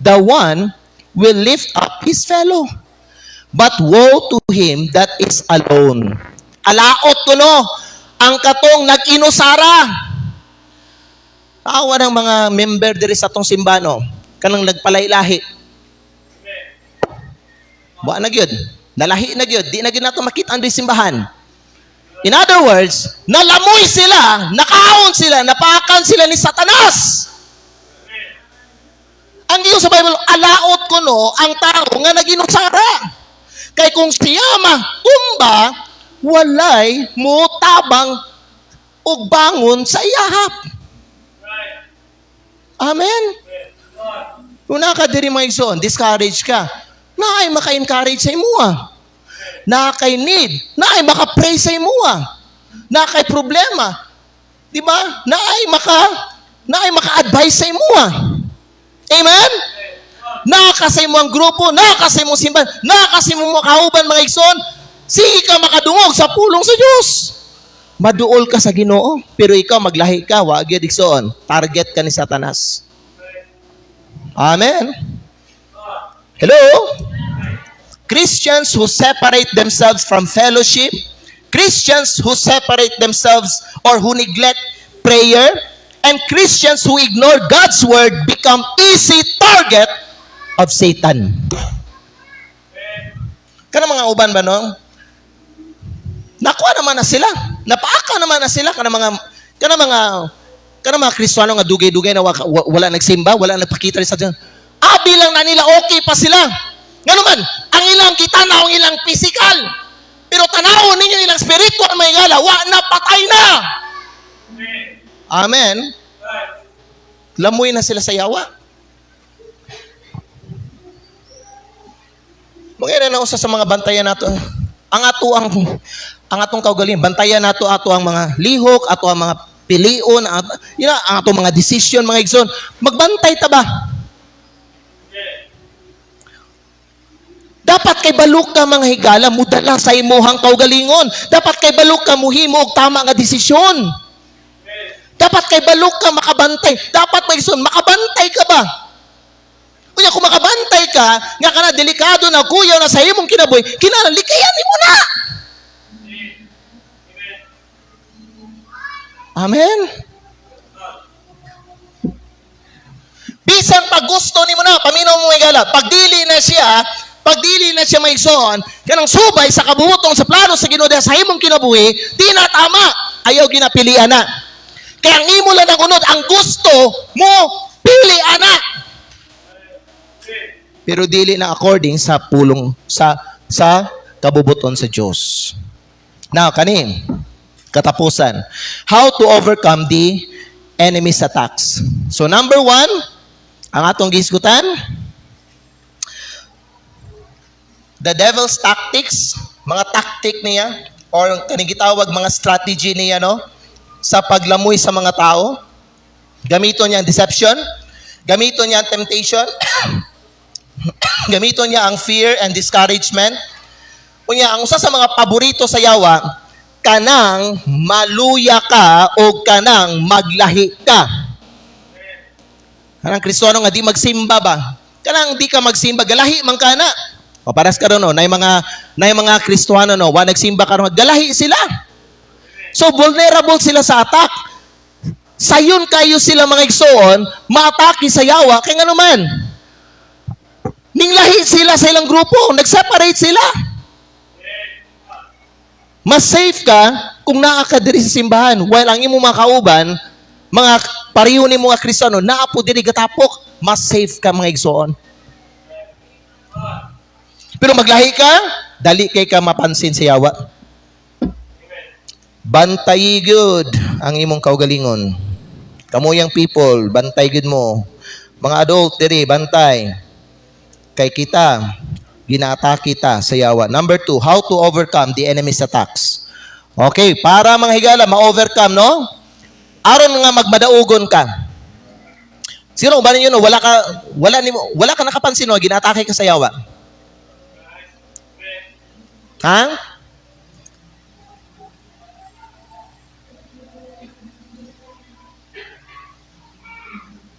the one will lift up his fellow. But woe to him that is alone. Alaot ko no, ang katong nag-inusara. Awa ng mga member diri sa atong simbano, kanang nagpalailahi. Wa na gyud, nalahi na gyud, di na gyud nato makita ang simbahan. In other words, nalamoy sila, nakaon sila, napakan sila ni Satanas. Ang iyo sa Bible, alaot ko no, ang tao nga naginusara. Kay kung siya tumba, walay mo tabang og bangon sa iyahap. Amen? Kung naka diri mga igsoon, discourage ka. na ay maka-encourage sa imuha. Na kay need, na ay maka-pray sa imuha. Na kay problema, di ba? Na ay maka-advise sa imuha. Amen? Na kasi mo ang grupo, na kasi mo simbahan, na kasi mo makauban mga igsoon, sige ka makadungog sa pulong sa Diyos. Maduol ka sa Ginoo, pero ikaw maglahi ka, wag yun igsoon. Target ka ni Satanas. Amen? Hello? Christians who separate themselves from fellowship, Christians who separate themselves or who neglect prayer, and Christians who ignore God's word become easy target of Satan. Kanang mga uban ba no? Nakuha naman na sila. Napaaka naman na sila kanang mga Kristiyano nga dugay-dugay na wala nagsimba, wala nagpakita sa Diyan. Abi lang na nila okay pa sila. Nga naman, ang ilang kitanaw, ang ilang physical. Pero tanawon ninyo ilang spiritual may gala, wa na patay na. Amen. Lamoy na sila sa yawa. Mga na usa sa mga bantayan nato. Ang atong kaugalingon, bantayan nato ato ang mga lihok, ato ang mga pilion, ang atong mga decision, mga igsoon. Magbantay ta ba? Dapat kay balok ka mga higala, mudala sa imuhang kaugalingon. Dapat kay balok ka muhimo og tama nga desisyon. Dapat kay balok ka makabantay. Dapat may igsoon, makabantay ka ba? Kunya kung makabantay ka, nga kana delikado na kuyaw na sa imong kinabuhi, kinahanglan likayan nimo na. Amen. Bisan pag gusto nimo na, paminaw mo higala, pagdili na siya maigsoon, kanang subay sa kabutong sa plano sa Ginoo sa imong kinabuhi, di na tama. Ayaw ginapilian na. Kaya ang imo lang ang unod, ang gusto mo, pili ana. Pero dili na according sa pulong, sa kabubuton sa Diyos. Now, kani, katapusan. How to overcome the enemy's attacks. So, number 1, ang atong gisgutan, the devil's tactics, mga tactic niya, or kaning gitawag mga strategy niya, no? Sa paglamoy sa mga tao. Gamiton niya ang deception, gamiton niya ang temptation, gamiton niya ang fear and discouragement. Kunya, ang usa sa mga paborito sa yawa, kanang maluya ka o kanang maglahi ka. Kanang Kristiyano nga di magsimba ba? Kanang di ka magsimba, galahi man kana. O paras ka ron, no? Na yung mga Kristiyano, no? Wa nagsimba ka ron, galahi sila. So, vulnerable sila sa attack. Sayon kayo sila mga igsoon, maatake sa yawa, kaya nga naman. Ninglahi sila sa ilang grupo, nag-separate sila. Mas safe ka kung naa ka diri sa simbahan, while ang imo mga kauban, mga pareho ni mga Kristiyano, naa po diri gatapok, mas safe ka mga igsoon. Pero maglahi ka, dali kay ka mapansin sa yawa. Bantay good ang imong kaugalingon. Kamuyang people, bantay good mo. Mga adult diri, bantay. Kay kita, ginatake kita sa yawa. Number 2, how to overcome the enemy's attacks. Okay, para mga higala, ma-overcome, no? Aron nga magmadaugon ka. Sino ba ninyo, no? Wala ka nakapansin, no? Ginatake ka sa yawa. Ha?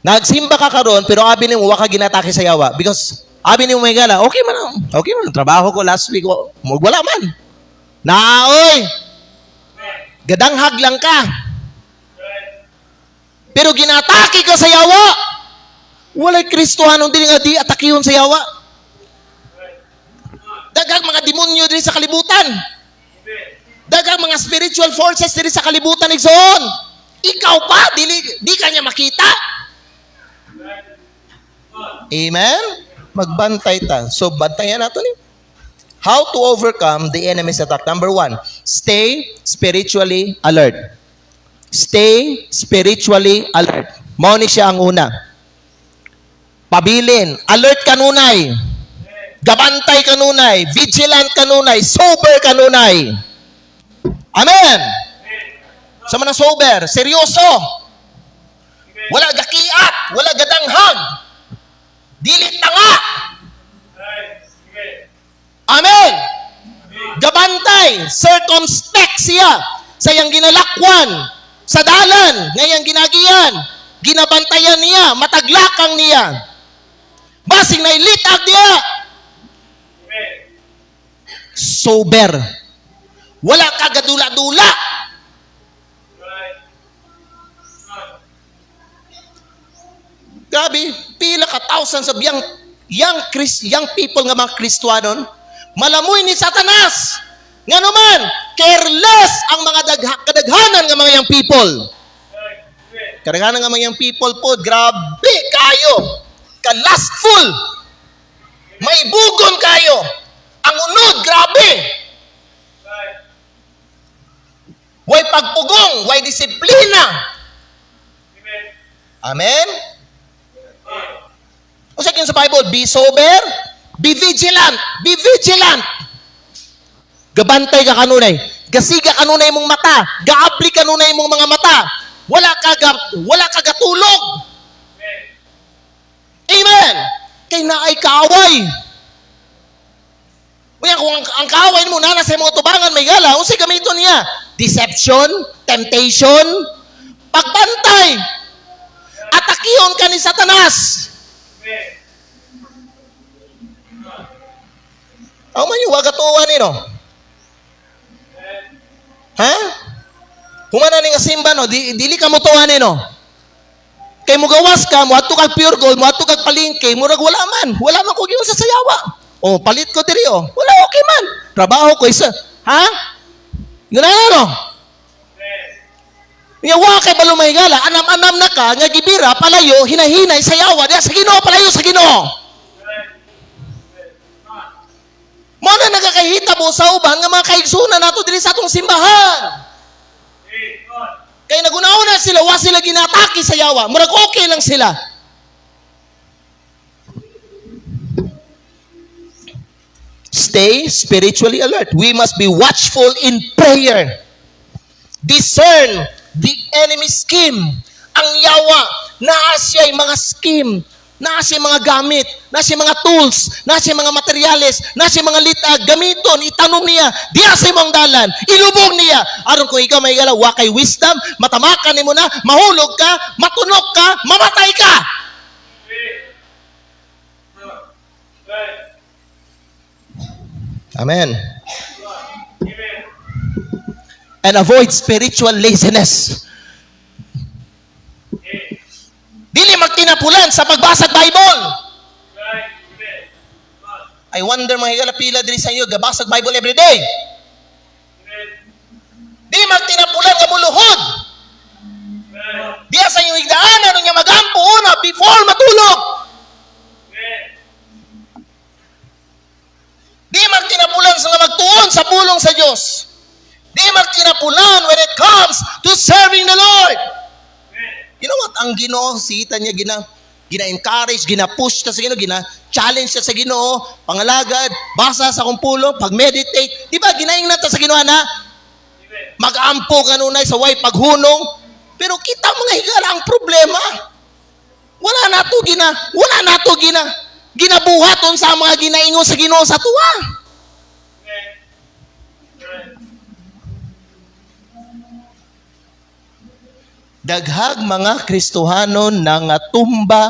Nagsimba ka karon pero abi nimo wa ka ginatake sa yawa because abi nimo may gala, okay man trabaho ko last week, wala man. Naoy. Gadanghag lang ka. Pero ginatake ka sa yawa. Walay Kristohanong dili nga di atakihon sa yawa. Daghang mga demonyo diri sa kalibutan. Daghang mga spiritual forces diri sa kalibutan igsoon. Ikaw pa di ka niya makita. Amen? Magbantay ta. So, bantayan nato ni. How to overcome the enemy's attack. Number 1, stay spiritually alert. Stay spiritually alert. Mao ni siya ang una. Pabilin. Alert kanunay. Gabantay kanunay, vigilant kanunay, sober kanunay. Amen. Sa mga sober, seryoso. Wala gakiat, wala gadanghag. Dili tanga. Amen. Gabantay, circumspect siya sa iyang ginalakwan, sa dalan, ngayang ginagiyan, ginabantayan niya, mataglakang niya. Basing na ilitag niya. Sober. Wala kagadula-dula. Grabe, pila ka thousands of young people nga mga Kristiyanon, malamoy ni Satanas. Nga naman, careless ang mga kadaghanan ng mga young people. Kadaghanan ng mga young people po, grabe kayo. Kalastful. May bugon kayo. Ang unod, grabe. Way pagpugong, way disiplina. Amen? O sa sa Bible, be sober, be vigilant, be vigilant. Gabantay ka kanunay. Gasiga kanunay mong mata. Gaabli kanunay mong mga mata. Wala ka gatulog. Amen. Kay naay kaaway. Kaya kung ang kaaway mo na nasa mga tubangan may gala, unsay gamiton niya? Deception, temptation, pagbantay. Atakihon ka ni Satanas. Ang man yung wagatuan ni, no? Ha? Humana ni nga simba, no? Dili ka mo tuwan ni, no? Kay mo gawas ka, mo ato kag pure gold, mo ato kag palingke, murag wala man ko giyon sa sayawa. O, palit ko diri, o. Wala, okay man. Trabaho ko isa. Ha? Yun na, no? Yawa kay balumahigala, anam-anam na ka, nga gibira, palayo, hinahinay, sayawa, diya sa Ginoo, palayo sa Ginoo. Mo na nagakahita mo sa uban nga mga kaigsunan nato diri sa atong simbahan. Kay nagunauna sila, wa sila ginataki sa yawa. Murag okay lang sila. Stay spiritually alert. We must be watchful in prayer. Discern the enemy's scheme. Ang yawa, naa siya'y mga scheme, naa siya'y mga gamit, naa siya'y mga tools, naa siya'y mga materyales, naa siya'y mga litag, gamiton, itanong niya, diya sa imong dalan, ilubog niya. Aron kung ikaw may galaw, wakay wisdom, matamakan mo na, mahulog ka, matunok ka, mamatay ka. Amen. And avoid spiritual laziness. Dili magtinapulan sa pagbasa ng Bible. I wonder mga higalapila diri sa inyo, gabasag Bible every day. Dili magtinapulan nga muluhod. Diya sa inyong higdaanan, ano niya magampo una before matulog. Di magtinapulan sa nga magtuon sa pulong sa Diyos. Di magtinapulan when it comes to serving the Lord. You know what? Ang Ginoo, sita niya, gina-encourage, gina-push ta sa Ginoo, gina-challenge ta sa Ginoo, pangalagad, basa sa kong pulong, pag-meditate. Di ba, ginaingnan ta sa Ginoo na? Mag-ampo kanunay sa way paghunong. Pero kita mga higala ang problema. Wala na to ginabuhaton sa mga ginaingon sa Ginoo sa tuwa. Daghag mga Kristohanon na nga tumba,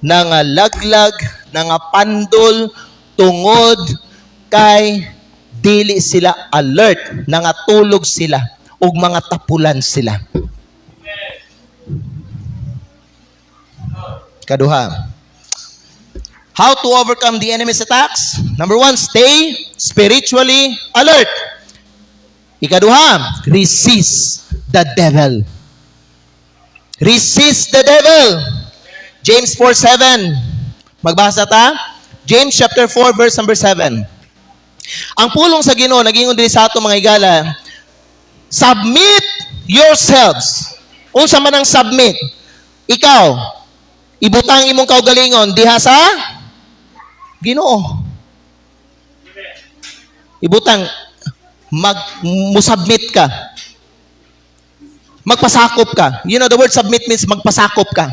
na nga laglag, na nga pandol, tungod kay dili sila alert, na nga tulog sila, ug mga tapulan sila. Kaduha. How to overcome the enemy's attacks? Number 1, stay spiritually alert. Ikaduha, resist the devil. Resist the devil. James 4:7. Magbasa ta? James chapter 4 verse number 7. Ang pulong sa Ginoo nagingon diri sa ato mga higala, submit yourselves. Unsa man ang submit? Ikaw, ibutang imong kaugalingon diha sa Ginoo. Ibutang musubmit ka. Magpasakop ka. You know, the word submit means magpasakop ka.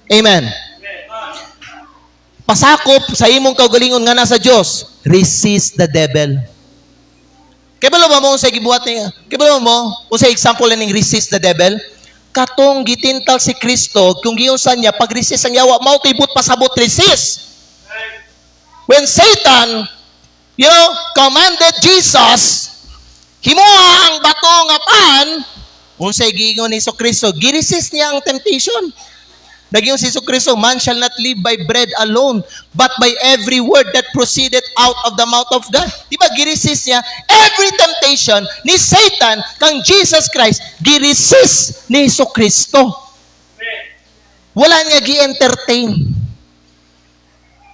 Amen. Pasakop sa imong kaugalingon nga nasa Dios. Resist the devil. Kaya ba mo sa gibuhat niya? Kaya ba mo sa example ning resist the devil? Katong gitintal si Kristo, kung giunsan niya, pag-resist ang yawa, mao kay but pasabot resist. When Satan, commanded Jesus, himuha ang bato nga pan, unsay giingon ni Kristo, giresist niya ang temptation. Dagiyon si Kristo, man shall not live by bread alone, but by every word that proceeded out of the mouth of God. Di ba, giresist niya every temptation ni Satan kang Jesus Christ, giresist ni Kristo. Wala niya gi-entertain.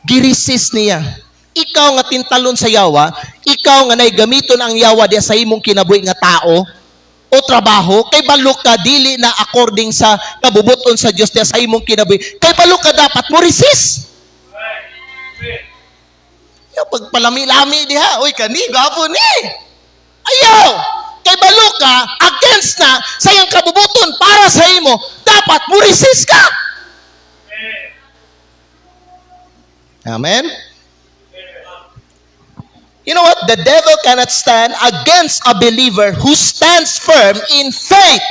Giresist niya. Ikaw nga tintalon sa yawa, ikaw nga naigamiton ang yawa diya sa imong kinabuhi nga tao, o trabaho, kay balok ka dili na according sa kabubuton sa Dios diya sa imong kinabuhi. Kay balok ka dapat mo resist. Yung pagpalami-lami diha, uy kani gapo ni. Ayaw. Kay balok ka against na sa iyang kabubuton para sa imo, dapat mo resist ka. Amen. You know what? The devil cannot stand against a believer who stands firm in faith.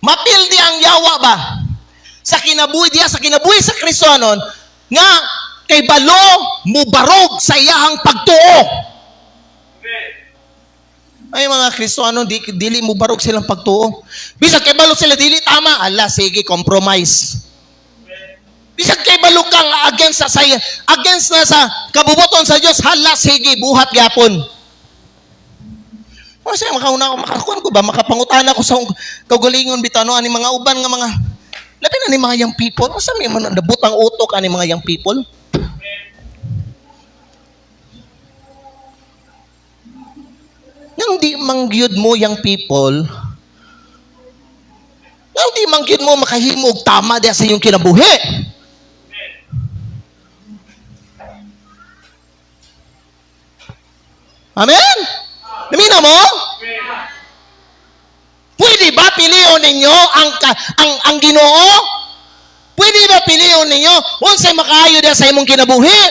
Mapildi ang yawa ba? Sa kinabuhi diya, sa kinabuhi sa Kristohanon, nga kay balo mubarog sa iyahang pagtuo. Ay mga Kristohanon, dili mubarog silang pagtuo. Bisag kay balo sila dili tama, ala sige, compromise. Bisag kay balok kang against na sa kabubuton sa Dios, hala sige buhat gyapon. O say makakuan ko ba makapangutana ko sa kaugalingon bitano ani mga uban nga mga labi na ni mga young people. O sa may man nabutang utok ani mga young people. Nang di mangyud mo young people, nang di mangyud mo makahimog tama diya sa iyong kinabuhi. Amen? Namina mo? Pwede ba piliyon ninyo ang Ginoo? Pwede ba piliyon ninyo unsay makaayo diya sa imong kinabuhi?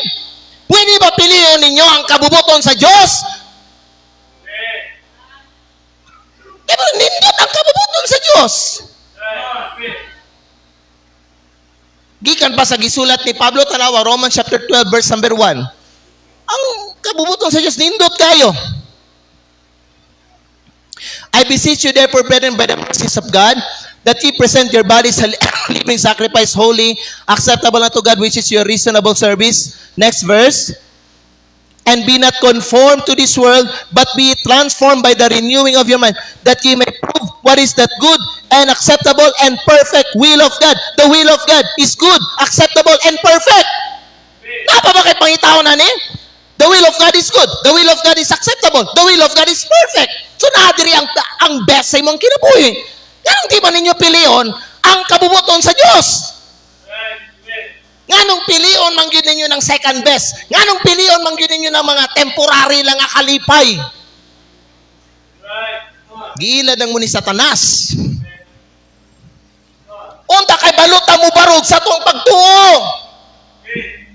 Pwede ba piliyon ninyo ang kabubuton sa Dios? Diba, nindot ang kabubuton sa Dios. Gikan pa sa gisulat ni Pablo tanawa Romans chapter 12 verse number 1. Ang kabubuton sa Diyos, nindot kayo. I beseech you therefore, brethren, by the mercies of God, that ye present your bodies a living sacrifice, holy, acceptable unto God, which is your reasonable service. Next verse. And be not conformed to this world, but be transformed by the renewing of your mind, that ye may prove what is that good and acceptable and perfect will of God. The will of God is good, acceptable, and perfect. Napa ba kay pangitaon na ni? The will of God is good. The will of God is acceptable. The will of God is perfect. So naadiri ang best sa imong kinabuhi. Yan di ba ninyo piliyon ang kabubuton sa Diyos? Nganong piliyon mangyud ninyo ng second best? Nganong piliyon mangyud ninyo ng mga temporary lang nga kalipay? Giilad ang muni Satanas. Unta kay baluta mo barog sa tuong pagtuo.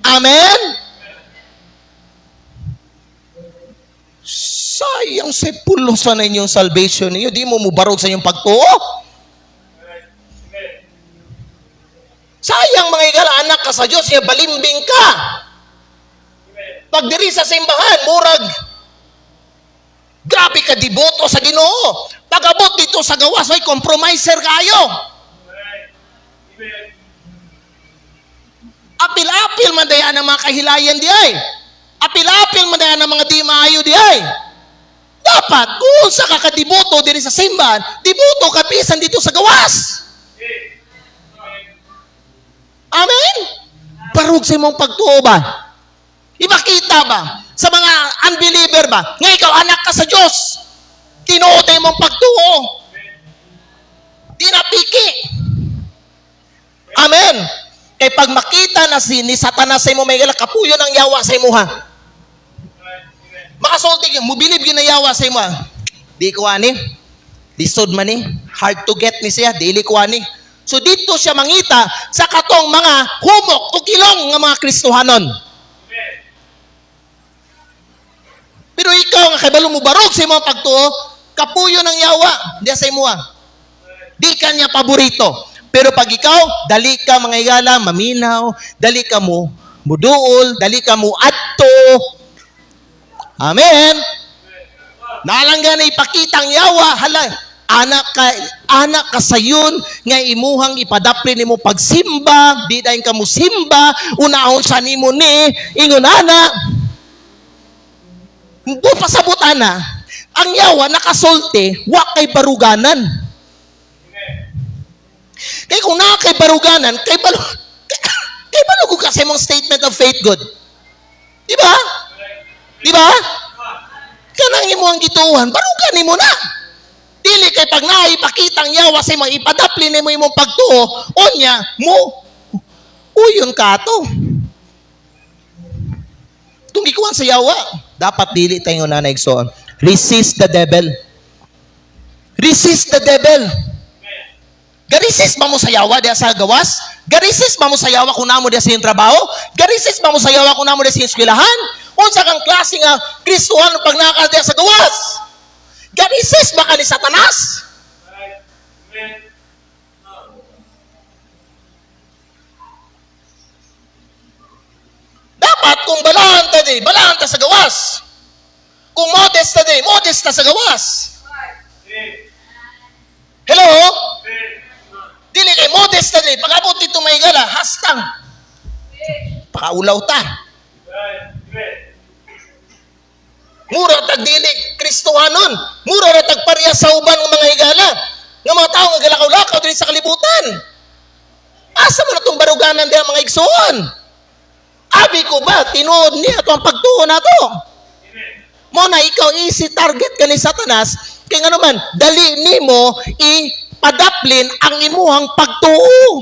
Amen? Sayang sa pulo sa na inyong salvation niyo. Di mo mubarog sa inyong pagtuo. Sayang mga igala, anak ka sa Diyos, niya balimbing ka. Pag diri sa simbahan, murag, grabe ka diboto sa Ginoo. Pag-abot dito sa gawas, ay compromiser kayo. Apil-apil man daya ng mga kahilayan di ay. Apil-apil man daya ng mga di maayo di ay. Dapat, kung sa kakadiboto diri sa simbahan, diboto ka pisan dito sa gawas. Amen? Barug sa imong pagtuo ba? Ipakita ba? Sa mga unbeliever ba? Nga ikaw anak ka sa Diyos. Tinuot mong pagtuo. Di napiki. Kay pag makita na ni Satanas sa imo may gala, kapuyo ng yawa sa imo ha. Makasulti ka, mubilib ginayawa sa imo ha. Di ko ani. Lisod man ni. Hard to get ni siya. Dili ko ani. So dito siya mangita sa katong mga humok o kilong ng mga Kristohanon. Pero ikaw nga kay balo mo barog sa imong pagtuo, kapuyo ng yawa diya sa imo. Di kanya paborito. Pero pag ikaw, dali ka mga higala, maminaw, dali ka mo muduol, dali ka mo adto. Amen. Nalangga na ipakitang yawa, hala, anak ka sayon nga imuhang ipadapli nimo pagsimba, di dayon ka mo simba, unahon sa nimo ni ingon ana. Buto pasabot ana, ang yawa nakasulti, wa kay baruganan. Kaya kung na kay baruganan, kay balugo kasi mong statement of faith good. Di ba? Di ba? Kanang imo ang gituhan, barugan mo na. Dili kay pag naipakitang yawa sa imo, ipadapli nimo imong pagtuo, onya mo, uyon ka to. Kung gikuhan sa yawa, dapat dili tayo na naigsoon. Resist the devil. Resist the devil. Garisis ba mo sa yawa diya sa gawas? Garisis ba mo sa yawa kung namo diya sa iyong trabaho? Garisis ba mo sa yawa kung namo diya sa iyong eskwelahan? Unsa kang klase nga Kristohan pag nakaka diya sa gawas? Garisis ba ka ni Satanas? Dapat kung balahan ta sa gawas. Kung modest ta sa gawas. Hello? Dili kay modest tadi, pag-abot dito may gala, hastang. Pakaulaw ta. Mura tag dili Kristohanon. Mura ra tag pareha sa uban ng mga higala. Nga mga tao nga galakaw-lakaw diri sa kalibutan. Asa man atong baruganan diha mga igsoon? Abi ko ba tinuod ni ato ang pagtuo nato? Mo na ikaw easy target ka ni Satanas, kay nga naman dali nimo padaplin ang imuhang pagtuo.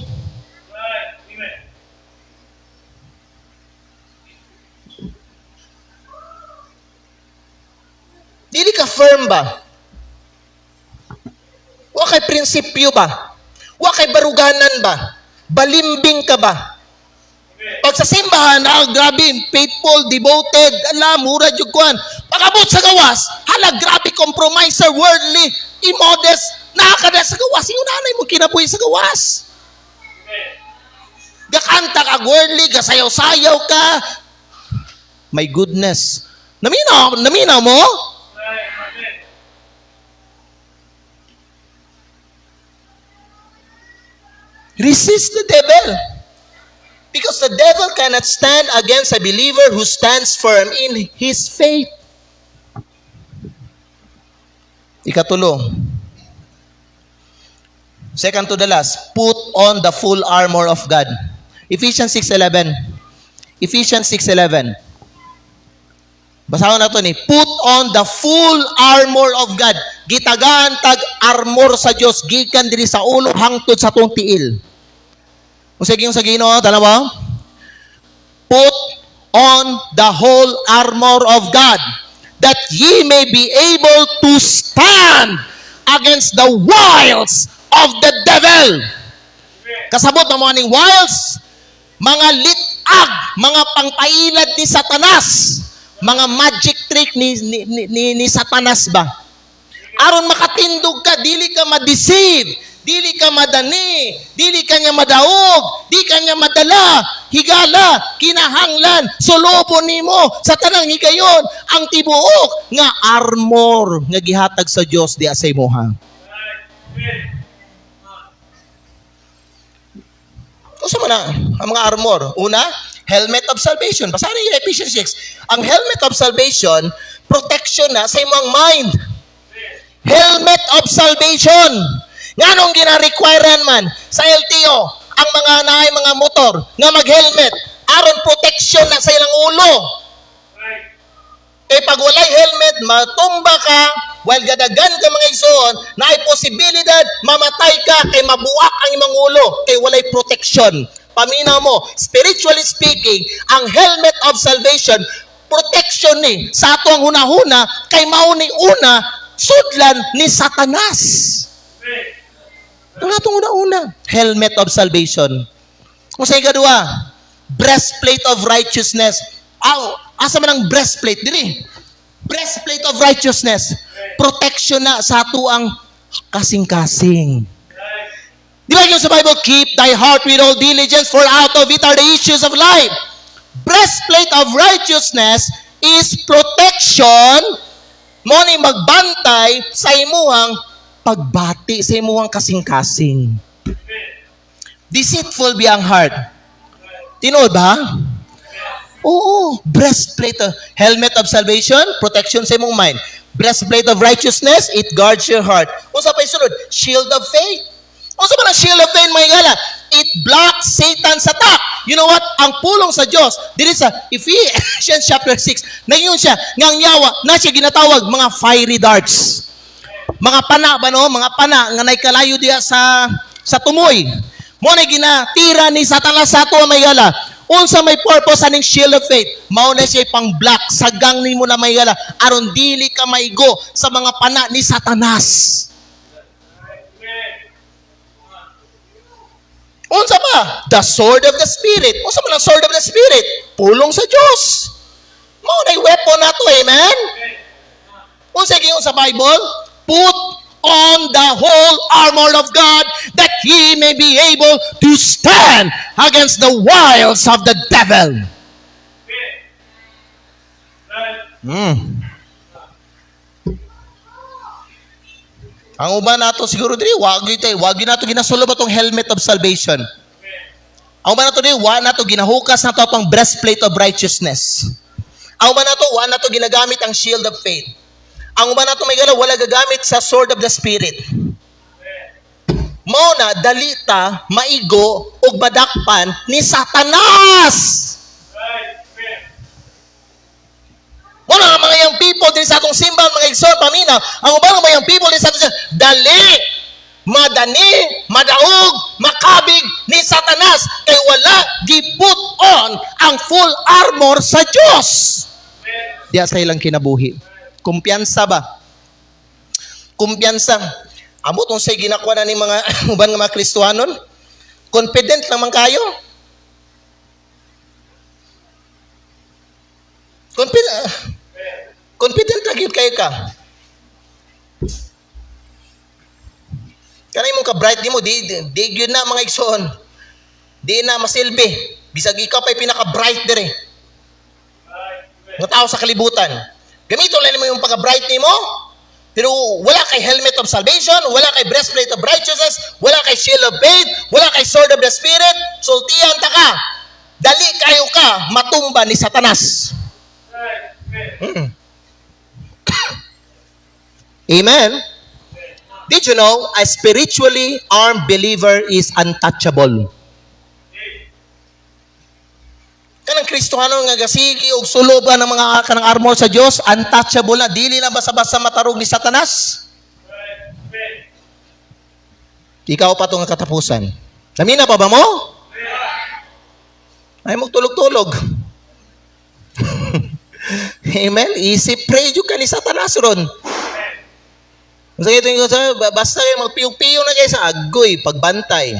Dili ka firm ba? Wa kay prinsipyo ba? Wa kay baruganan ba? Balimbing ka ba? Pag sa simbahan, grabe, faithful, devoted, mura jud kuan. Pag-abot sa gawas, hala, grabe, compromiser, worldly, immodest, nakakada sa gawas. Yung nanay mo kinabuhi sa gawas. Gakanta ka, worldly, gasayaw-sayaw ka. My goodness. Naminaw mo? Resist the devil. Because the devil cannot stand against a believer who stands firm in his faith. Ikatulo. Second to the last, put on the full armor of God. Ephesians 6:11. Ephesians 6:11. Basahon na ito ni, put on the full armor of God. Gitagaan tag armor sa Diyos, gikan diri sa ulo hangtod sa tong tiil. Kung sa Ginoo, tanawa? Put on the whole armor of God, that ye may be able to stand against the wiles of the devil. Kasabot na mga ning wiles, mga litag, mga pangpailad ni Satanas, mga magic trick ni Satanas ba? Aron makatindog ka, dili ka ma-deceive, dili ka madani, dili ka niya madaog, di ka niya madala, higala, kinahanglan, sulubo nimo sa tanang higayon ang tibuok nga armor nga gihatag sa Dios diha sa imuha. Usa man ang mga armor? Una, helmet of salvation. Basahin niyo Ephesians 6. Ang helmet of salvation, protection na sa imong mind. Helmet of salvation. Nganong gina-requirean man sa LTO ang mga naay mga motor nga mag-helmet aron protection na sa ilang ulo. Kay pag walay helmet, matumba ka, while gadagan ka mga igsoon, naay posibilidad mamatay ka kay mabuak ang imong ulo kay walay protection. paminaw mo, spiritually speaking, ang helmet of salvation, protection ni sa ato ang hunahuna kay mao ni una sudlan ni Satanas. Ang atong una-una, helmet of salvation. Kung sa ikadua, breastplate of righteousness. Asa man ang breastplate dili? Breastplate of righteousness. Protection na sa ato ang kasing-kasing. Di ba yung sa Bible, keep thy heart with all diligence, for out of it are the issues of life. Breastplate of righteousness is protection mo ni magbantay sa imuhang pagbati, sa imuhang kasing-kasing. Deceitful be ang heart. Tinood ba? Oo. Breastplate of helmet of salvation, protection sa imong mind. Breastplate of righteousness, it guards your heart. Unsa pa isunod? Shield of faith. Unsa ba ang shield of faith, mga igala? It blocks Satan's attack. You know what? Ang pulong sa Diyos, dito sa Ephesians chapter 6, ngayon siya, ngang yawa, na siya ginatawag, mga fiery darts. Mga pana ba no? Mga pana, nga naikalayo diya sa tumoy. Mo na ginatira ni Satanas sa ato, mga igala. Unsa may purpose aning shield of faith? Mao na siya pang block sa gang nimo na may gala aron dili ka maigo sa mga pana ni Satanas. Unsa ba? The sword of the Spirit. Unsa man ang sword of the Spirit? Pulong sa Dios. Mao na weapon nato, amen? Unsa giyon sa Bible? Put on the whole armor of God that ye may be able to stand against the wiles of the devil. Ang uban nato siguro diri wag nato ginasulob atong helmet of salvation. Ang uban nato diri wa nato ginahukas nato atong breastplate of righteousness. Ang uban nato wa nato ginagamit ang shield of faith. Ang uban nato may gala wala gagamit sa sword of the Spirit. Mao na dalita maigo ug badakpan ni Satanas. Wala nga mga young people din sa atong simbahan, mga igsoon, paminaw. Ang ubang mga young people din sa atong dali, madani, madaog, makabig ni Satanas kay wala giput on ang full armor sa Dios. Diya sa ilang kinabuhi. Kumpiyansa ba? Kumpiyansa. Amo tong say ginakuha na ni mga uban nga mga Kristiyanon. Confident naman kayo. Confident na gyud kayo ka. Kanay mong ka-bright nimo di gyud na mga igsoon. Di na masilbi. Bisag ikaw pa'y pinaka-bright dire. Nga tao sa kalibutan. Gamito lang mo yung pagka-bright nimo. Pero wala kay helmet of salvation, wala kay breastplate of righteousness, wala kay shield of faith, wala kay sword of the Spirit, sultihan ta ka. Dali kayo ka matumba ni Satanas. Amen? Did you know a spiritually armed believer is untouchable? Kanang Kristohano nga gasigi og suloban ng mga kanang armor sa Dios, untouchable na, dili na basa-basa matarog ni Satanas. Ikaw pa to nga katapusan. Namina pa ba mo? Ay mo tulog-tulog. Amen. Easy pray jud ka ni Satanas ron. Sa ito yung basta kayo magpiyong-piyong na kayo sa agoy, pagbantay.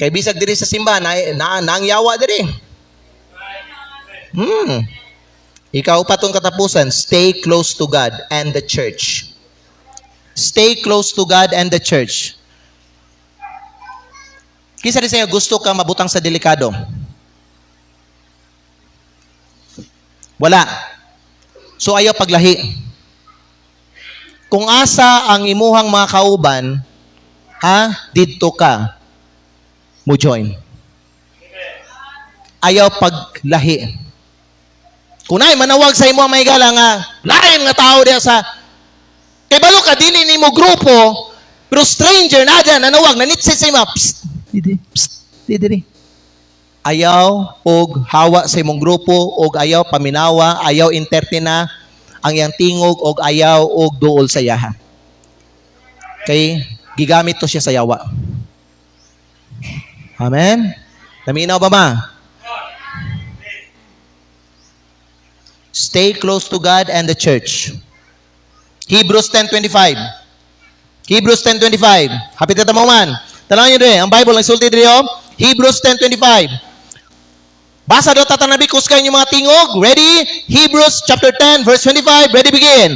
Kay bisag diri sa simbahan, naangyawa diri. Ikaw pa tong katapusan, stay close to God and the church. Stay close to God and the church. Kisa rin sa inyo, gusto ka mabutang sa delikado? Wala. So ayaw paglahi. Kung asa ang imuhang mga kauban, dito ka mo join. Ayaw paglahi. Kunay manawag sa imo ang may gala nga lain nga tao diya sa kay balo ka dili nimo grupo pero stranger na diyan nanawag nanitsit sa imo. Psst, didi. Ayaw og hawa sa imong grupo og ayaw paminawa, ayaw intertina ang iyang tingog og ayaw og duol sa yaha. Kay gigamit to siya sa yawa. Amen? Naminaw ba ma? Stay close to God and the church. Hebrews 10:25. Hebrews 10:25. Hapit na mo man. Tanawin nyo rin. Ang Bible, nagsulti rin yun. Hebrews 10:25. Basa daw tatanabikos kayo yung mga tingog. Ready? Hebrews chapter 10, verse 25. Ready, begin.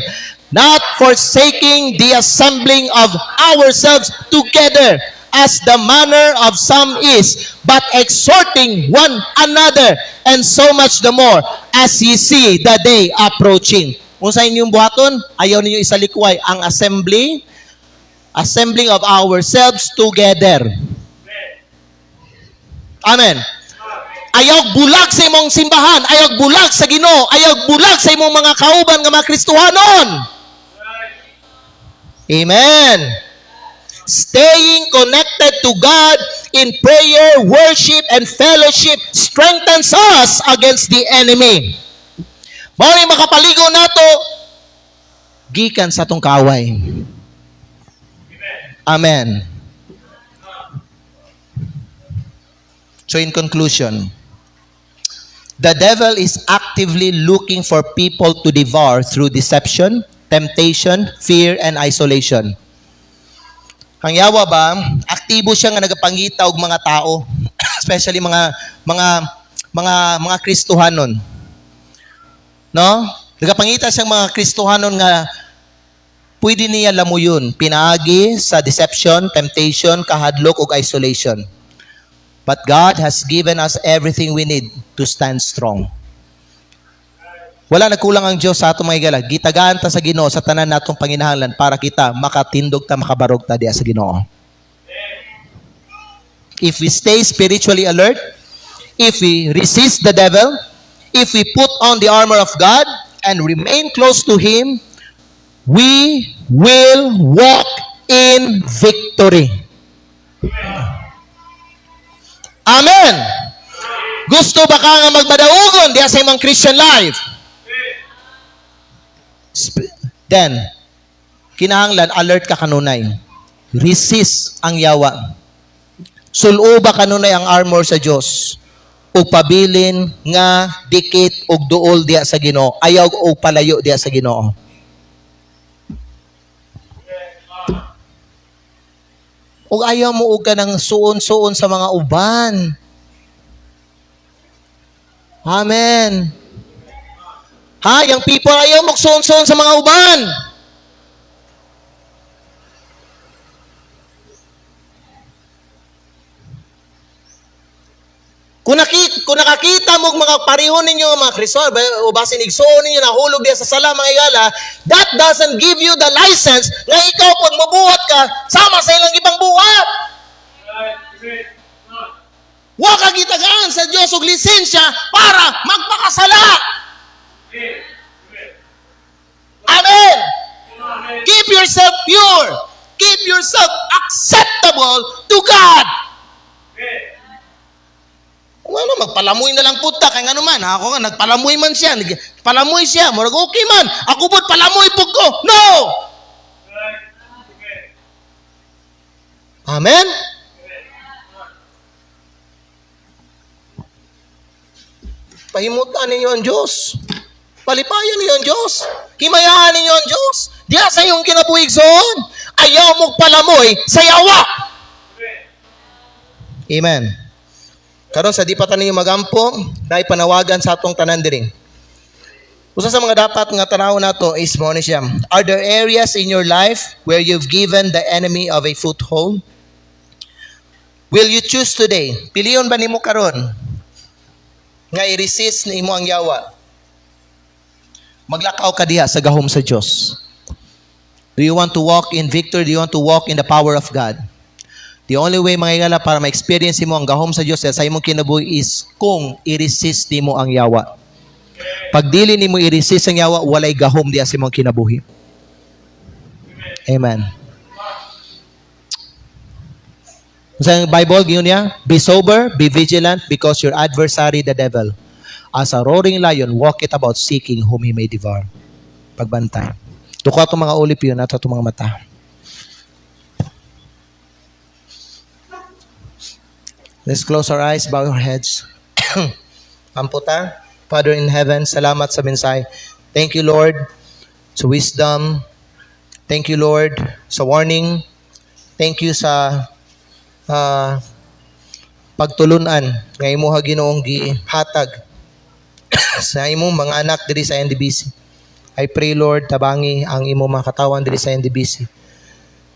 Not forsaking the assembling of ourselves together, as the manner of some is, but exhorting one another, and so much the more, as ye see the day approaching. Kung sa inyong buhaton, ayaw ninyo isalikway ang assembling of ourselves together. Amen. Ayaw bulag sa imong simbahan, ayaw bulag sa Ginoo, ayaw bulag sa imong mga kauban nga mga Kristohanon. Amen. Staying connected to God in prayer, worship, and fellowship strengthens us against the enemy. Mao makapaligo nato gikan sa atong kaaway. Amen. So in conclusion, the devil is actively looking for people to devour through deception, temptation, fear, and isolation. Ang yawa ba, aktibo siya nga nagapangita og mga tao, especially mga Kristohanon. No? Nagapangita siyang mga Kristohanon nga pwede niya lamuyon, pinaagi sa deception, temptation, kahadlok ug isolation. But God has given us everything we need to stand strong. Wala nagkulang ang Diyos sa atong mga higala. Gitagaan ta sa Ginoo sa tanan natong panginahanglan para kita makatindog ta, makabarog ta diya sa Ginoo. If we stay spiritually alert, if we resist the devil, if we put on the armor of God and remain close to Him, we will walk in victory. Amen. Gusto ba ka nga magmadaugon diya sa imong Christian life? Then, kinahanglan, alert ka kanunay. Resist ang yawa. Suloba kanunay ang armor sa Dios. O pabilin nga dikit og duol diya sa Ginoo. Ayaw og palayo diya sa Ginoo. O ayaw mo og kanang suon-suon sa mga uban. Amen. Ha? Yung people ayaw magsuon-suon sa mga uban. Kung nakakita mo mga pareho ninyo mga Kristo, o basin igsuon ninyo, nahulog diya sa sala mga igala, that doesn't give you the license na ikaw pag mabuhat ka, sama sa ilang ibang buhat. Wa ka gitagaan sa Diyos og lisensya para magpakasala. Amen. Keep yourself pure. Keep yourself acceptable to God. Kung ano, magpalamoy na lang puta, kaya nga naman, ako nga, nagpalamoy man siya, palamoy siya, murag okay man, ako ba't palamoy po ko? No! Amen? Pahimutan ninyo ang Diyos. Palipayan ninyo ang Diyos. Himayaan ninyo ang Diyos. Diya sa iyong kinabuhig soon, ayaw mong palamoy sa yawa. Amen. Karon sa di pa tayo magampo, dahil panawagan sa atong tanan diri. Usa sa mga dapat nga tanaw nato is mo ni siya. Are there areas in your life where you've given the enemy of a foothold? Will you choose today? Piliyon ba nimo karon nga i-resist nimo ang yawa? Maglakaw ka diha sa gahom sa Dios. Do you want to walk in victory? Do you want to walk in the power of God? The only way mga igala para ma-experience mo ang gahom sa Diyos sa imong kinabuhi is kung i-resist nimo ang yawa. Pag dili nimo i-resist ang yawa, walay gahom diya sa imong kinabuhi. Amen. Sa Bible, giyon niya, be sober, be vigilant, because your adversary, the devil, as a roaring lion, walketh about seeking whom he may devour. Pagbantay. Tuko itong mga ulip yun at itong mga mata. Let's close our eyes, bow our heads. Amputa, Father in heaven, salamat sa mensahe. Thank you, Lord, sa wisdom. Thank you, Lord, sa warning. Thank you sa pagtulunan nga imuha Ginoong gihatag sa imong mga anak diri sa NDBC. I pray, Lord, tabangi ang imong mga katawan diri sa NDBC.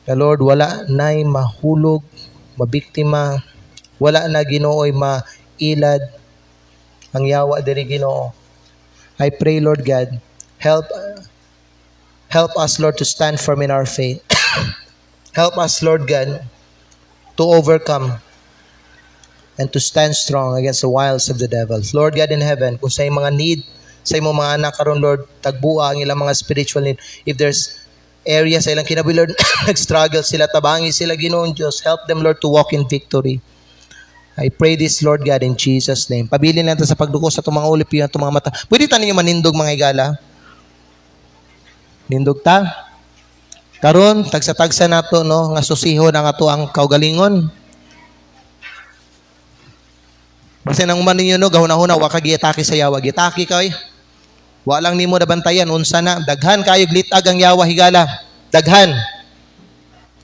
Na Lord, wala na'y mahulog, mabiktima, wala na Ginoo'y mailad ang yawa diri Ginoo. I pray, Lord God, help us, Lord, to stand firm in our faith. Help us, Lord God, to overcome and to stand strong against the wiles of the devil. Lord God in heaven, kung sa mga need, sa imong mga anak karon, Lord, tagbua ang ilang mga spiritual need. If there's areas sa ilang kinabuhi, Lord, nag-struggle sila, tabangi sila, Ginoong Diyos, help them, Lord, to walk in victory. I pray this, Lord God, in Jesus' name. Pabilin natin sa pagduko sa itong mga ulip yun, itong mga mata. Pwede tayo ninyo manindog, mga igala? Nindog ta? Karon, tagsa-tagsa nato, no, nga susiho na nga to ang kaugalingon. Basta nang umano ninyo, no, gahuna-huna, waka giatake sa yawa. Giatake kay. Walang nimo na bantayan, unsa na. Daghan kayo glitag ang yawa, higala. Daghan.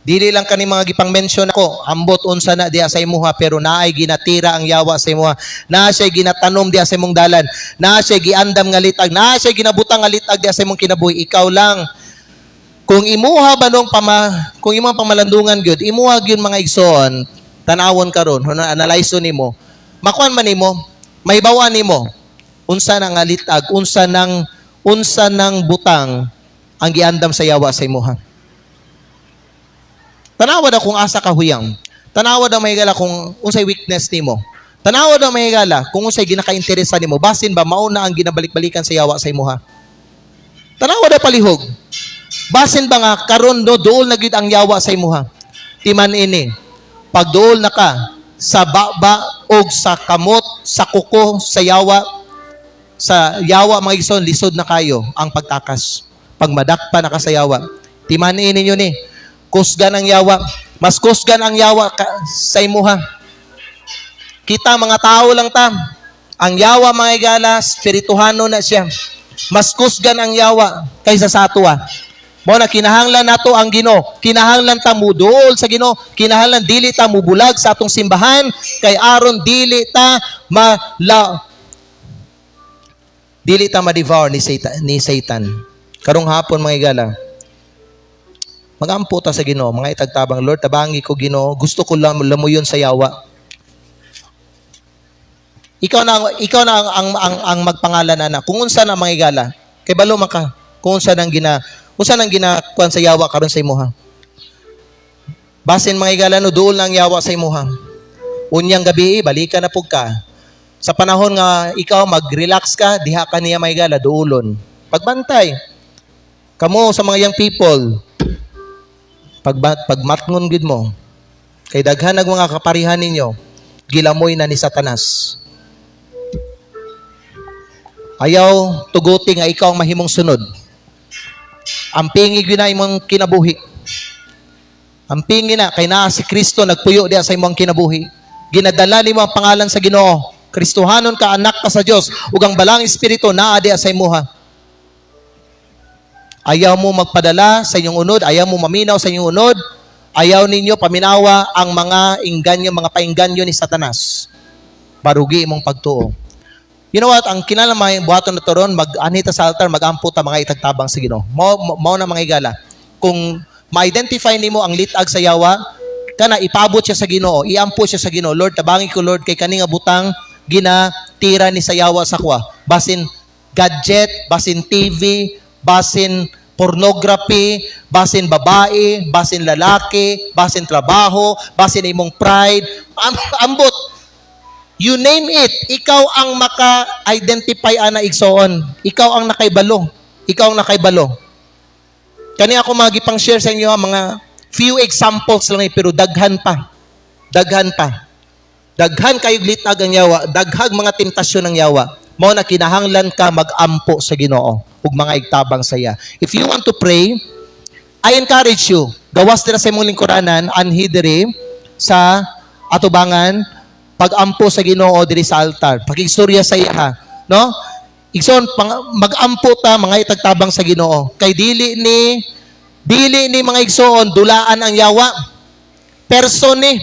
Dili lang kani mga gipang-mention ako, ambot unsa na diha sa imuha, pero naay ginatira ang yawa sa imuha. Naa siya ginatanom diha sa imong dalan. Naa siya giandam nga litag. Naa siya ginabutang nga litag diha sa imong kinabuhi. Ikaw lang. Kung imuha ba nung kung imong pamalandungan gyud, imuha gyud mga igsoon, tanawon karon, analyze nimo. Makuan man nimo, mahibawan nimo unsa na nga litag, unsa nang butang ang giandam sa yawa sa imuha. Tanawad ako kung asa ka huyang. Tanawad ang mahigala kung unsay weakness nimo. Tanawad ang mahigala kung unsay ginaka-interesa nimo. Basin ba mauna ang ginabalik-balikan sa yawa sa imuha. Tanawad ang palihog. Basin ba nga karon no duol na gyud ang yawa sa imuha. Timan ini. Pag duol na ka sa baba og sa kamot, sa kuko, sa yawa mga igsoon, lisod na kayo ang pagtakas. Pag madakpa na ka sa yawa. Timan ini ninyo ni. Kusgan ang yawa. Mas kusgan ang yawa sa imuha. Kita mga tao lang ta. Ang yawa mga igala, spirituhano na siya. Mas kusgan ang yawa kaysa sa atua. Mo na kinahanglan nato ang Ginoo. Kinahanglan ta mudol sa Ginoo. Kinahanglan dili ta mubulag sa atong simbahan kay aron dili ta ma-devour ni Satan. Karong hapon mga igala, magampo ta sa Ginoo, mga itagtabang, Lord, tabangi ko Ginoo, gusto ko lang lamuyon sa yawa. Ikaw na ang magpangalan ana. Kung unsa na mga igala, kay balo man ka. Kung unsa nang ginakuan sa yawa karon sa imuha. Basin mga igala no duol nang yawa sa imuha. Unyang gabi balikan na pug ka. Sa panahon nga ikaw mag-relax ka, diha ka niya mga igala duolon. Pagbantay. Kamo sa mga young people, pagmatngon gid mo kay daghan ang mga kaparihan ninyo gilamoy na ni Satanas. Ayaw tuguti nga ikaw ang mahimong sunod. Ampingi gyud na imong kinabuhi. Ampingi na kay naa si Kristo nagpuyo diha sa imong kinabuhi. Ginadala nimo ang pangalan sa Ginoo. Kristohanon ka, anak ka sa Dios, ug ang balang espiritu naa diha sa imuha. Ayaw mo magpadala sa inyong unod, ayaw mo maminaw sa inyong unod, ayaw ninyo paminawa ang mga paingganyo ni Satanas. Barugi imong pagtuo. You know what? Ang kinalamay, buhaton na toron, mag-anita sa altar, mag-ampo ta mga itagtabang sa Ginoo. Mao na mga igala. Kung ma-identify nimo ang litag sa yawa, kana ipabot siya sa Ginoo, iampo siya sa Ginoo. Lord, tabangi ko Lord kay kani nga butang ginatira ni sa yawa sa kwa. Basin gadget, basin TV, basin pornography, basin babae, basin lalaki, basin trabaho, basin imong pride, ambot. You name it. Ikaw ang maka-identify ana igsoon. Ikaw ang nakaibalo. Ikaw ang nakaibalo. Kani ako magipang share sa inyo mga few examples lang pero daghan pa. Daghan pa. Daghan kayo litag ang yawa, daghag mga temptasyon ng yawa. Mao na kinahanglan ka mag-ampo sa Ginoo ug mga igtabang saya. If you want to pray, I encourage you, gawas dira sa imong lingkuranan anhi diri sa atubangan pag-ampo sa Ginoo diri sa altar. Pakistorya sa iya ha, no? Igsoon mag-ampo ta mga itagtabang sa Ginoo. Kay dili ni mga igsoon dulaan ang yawa. Person ni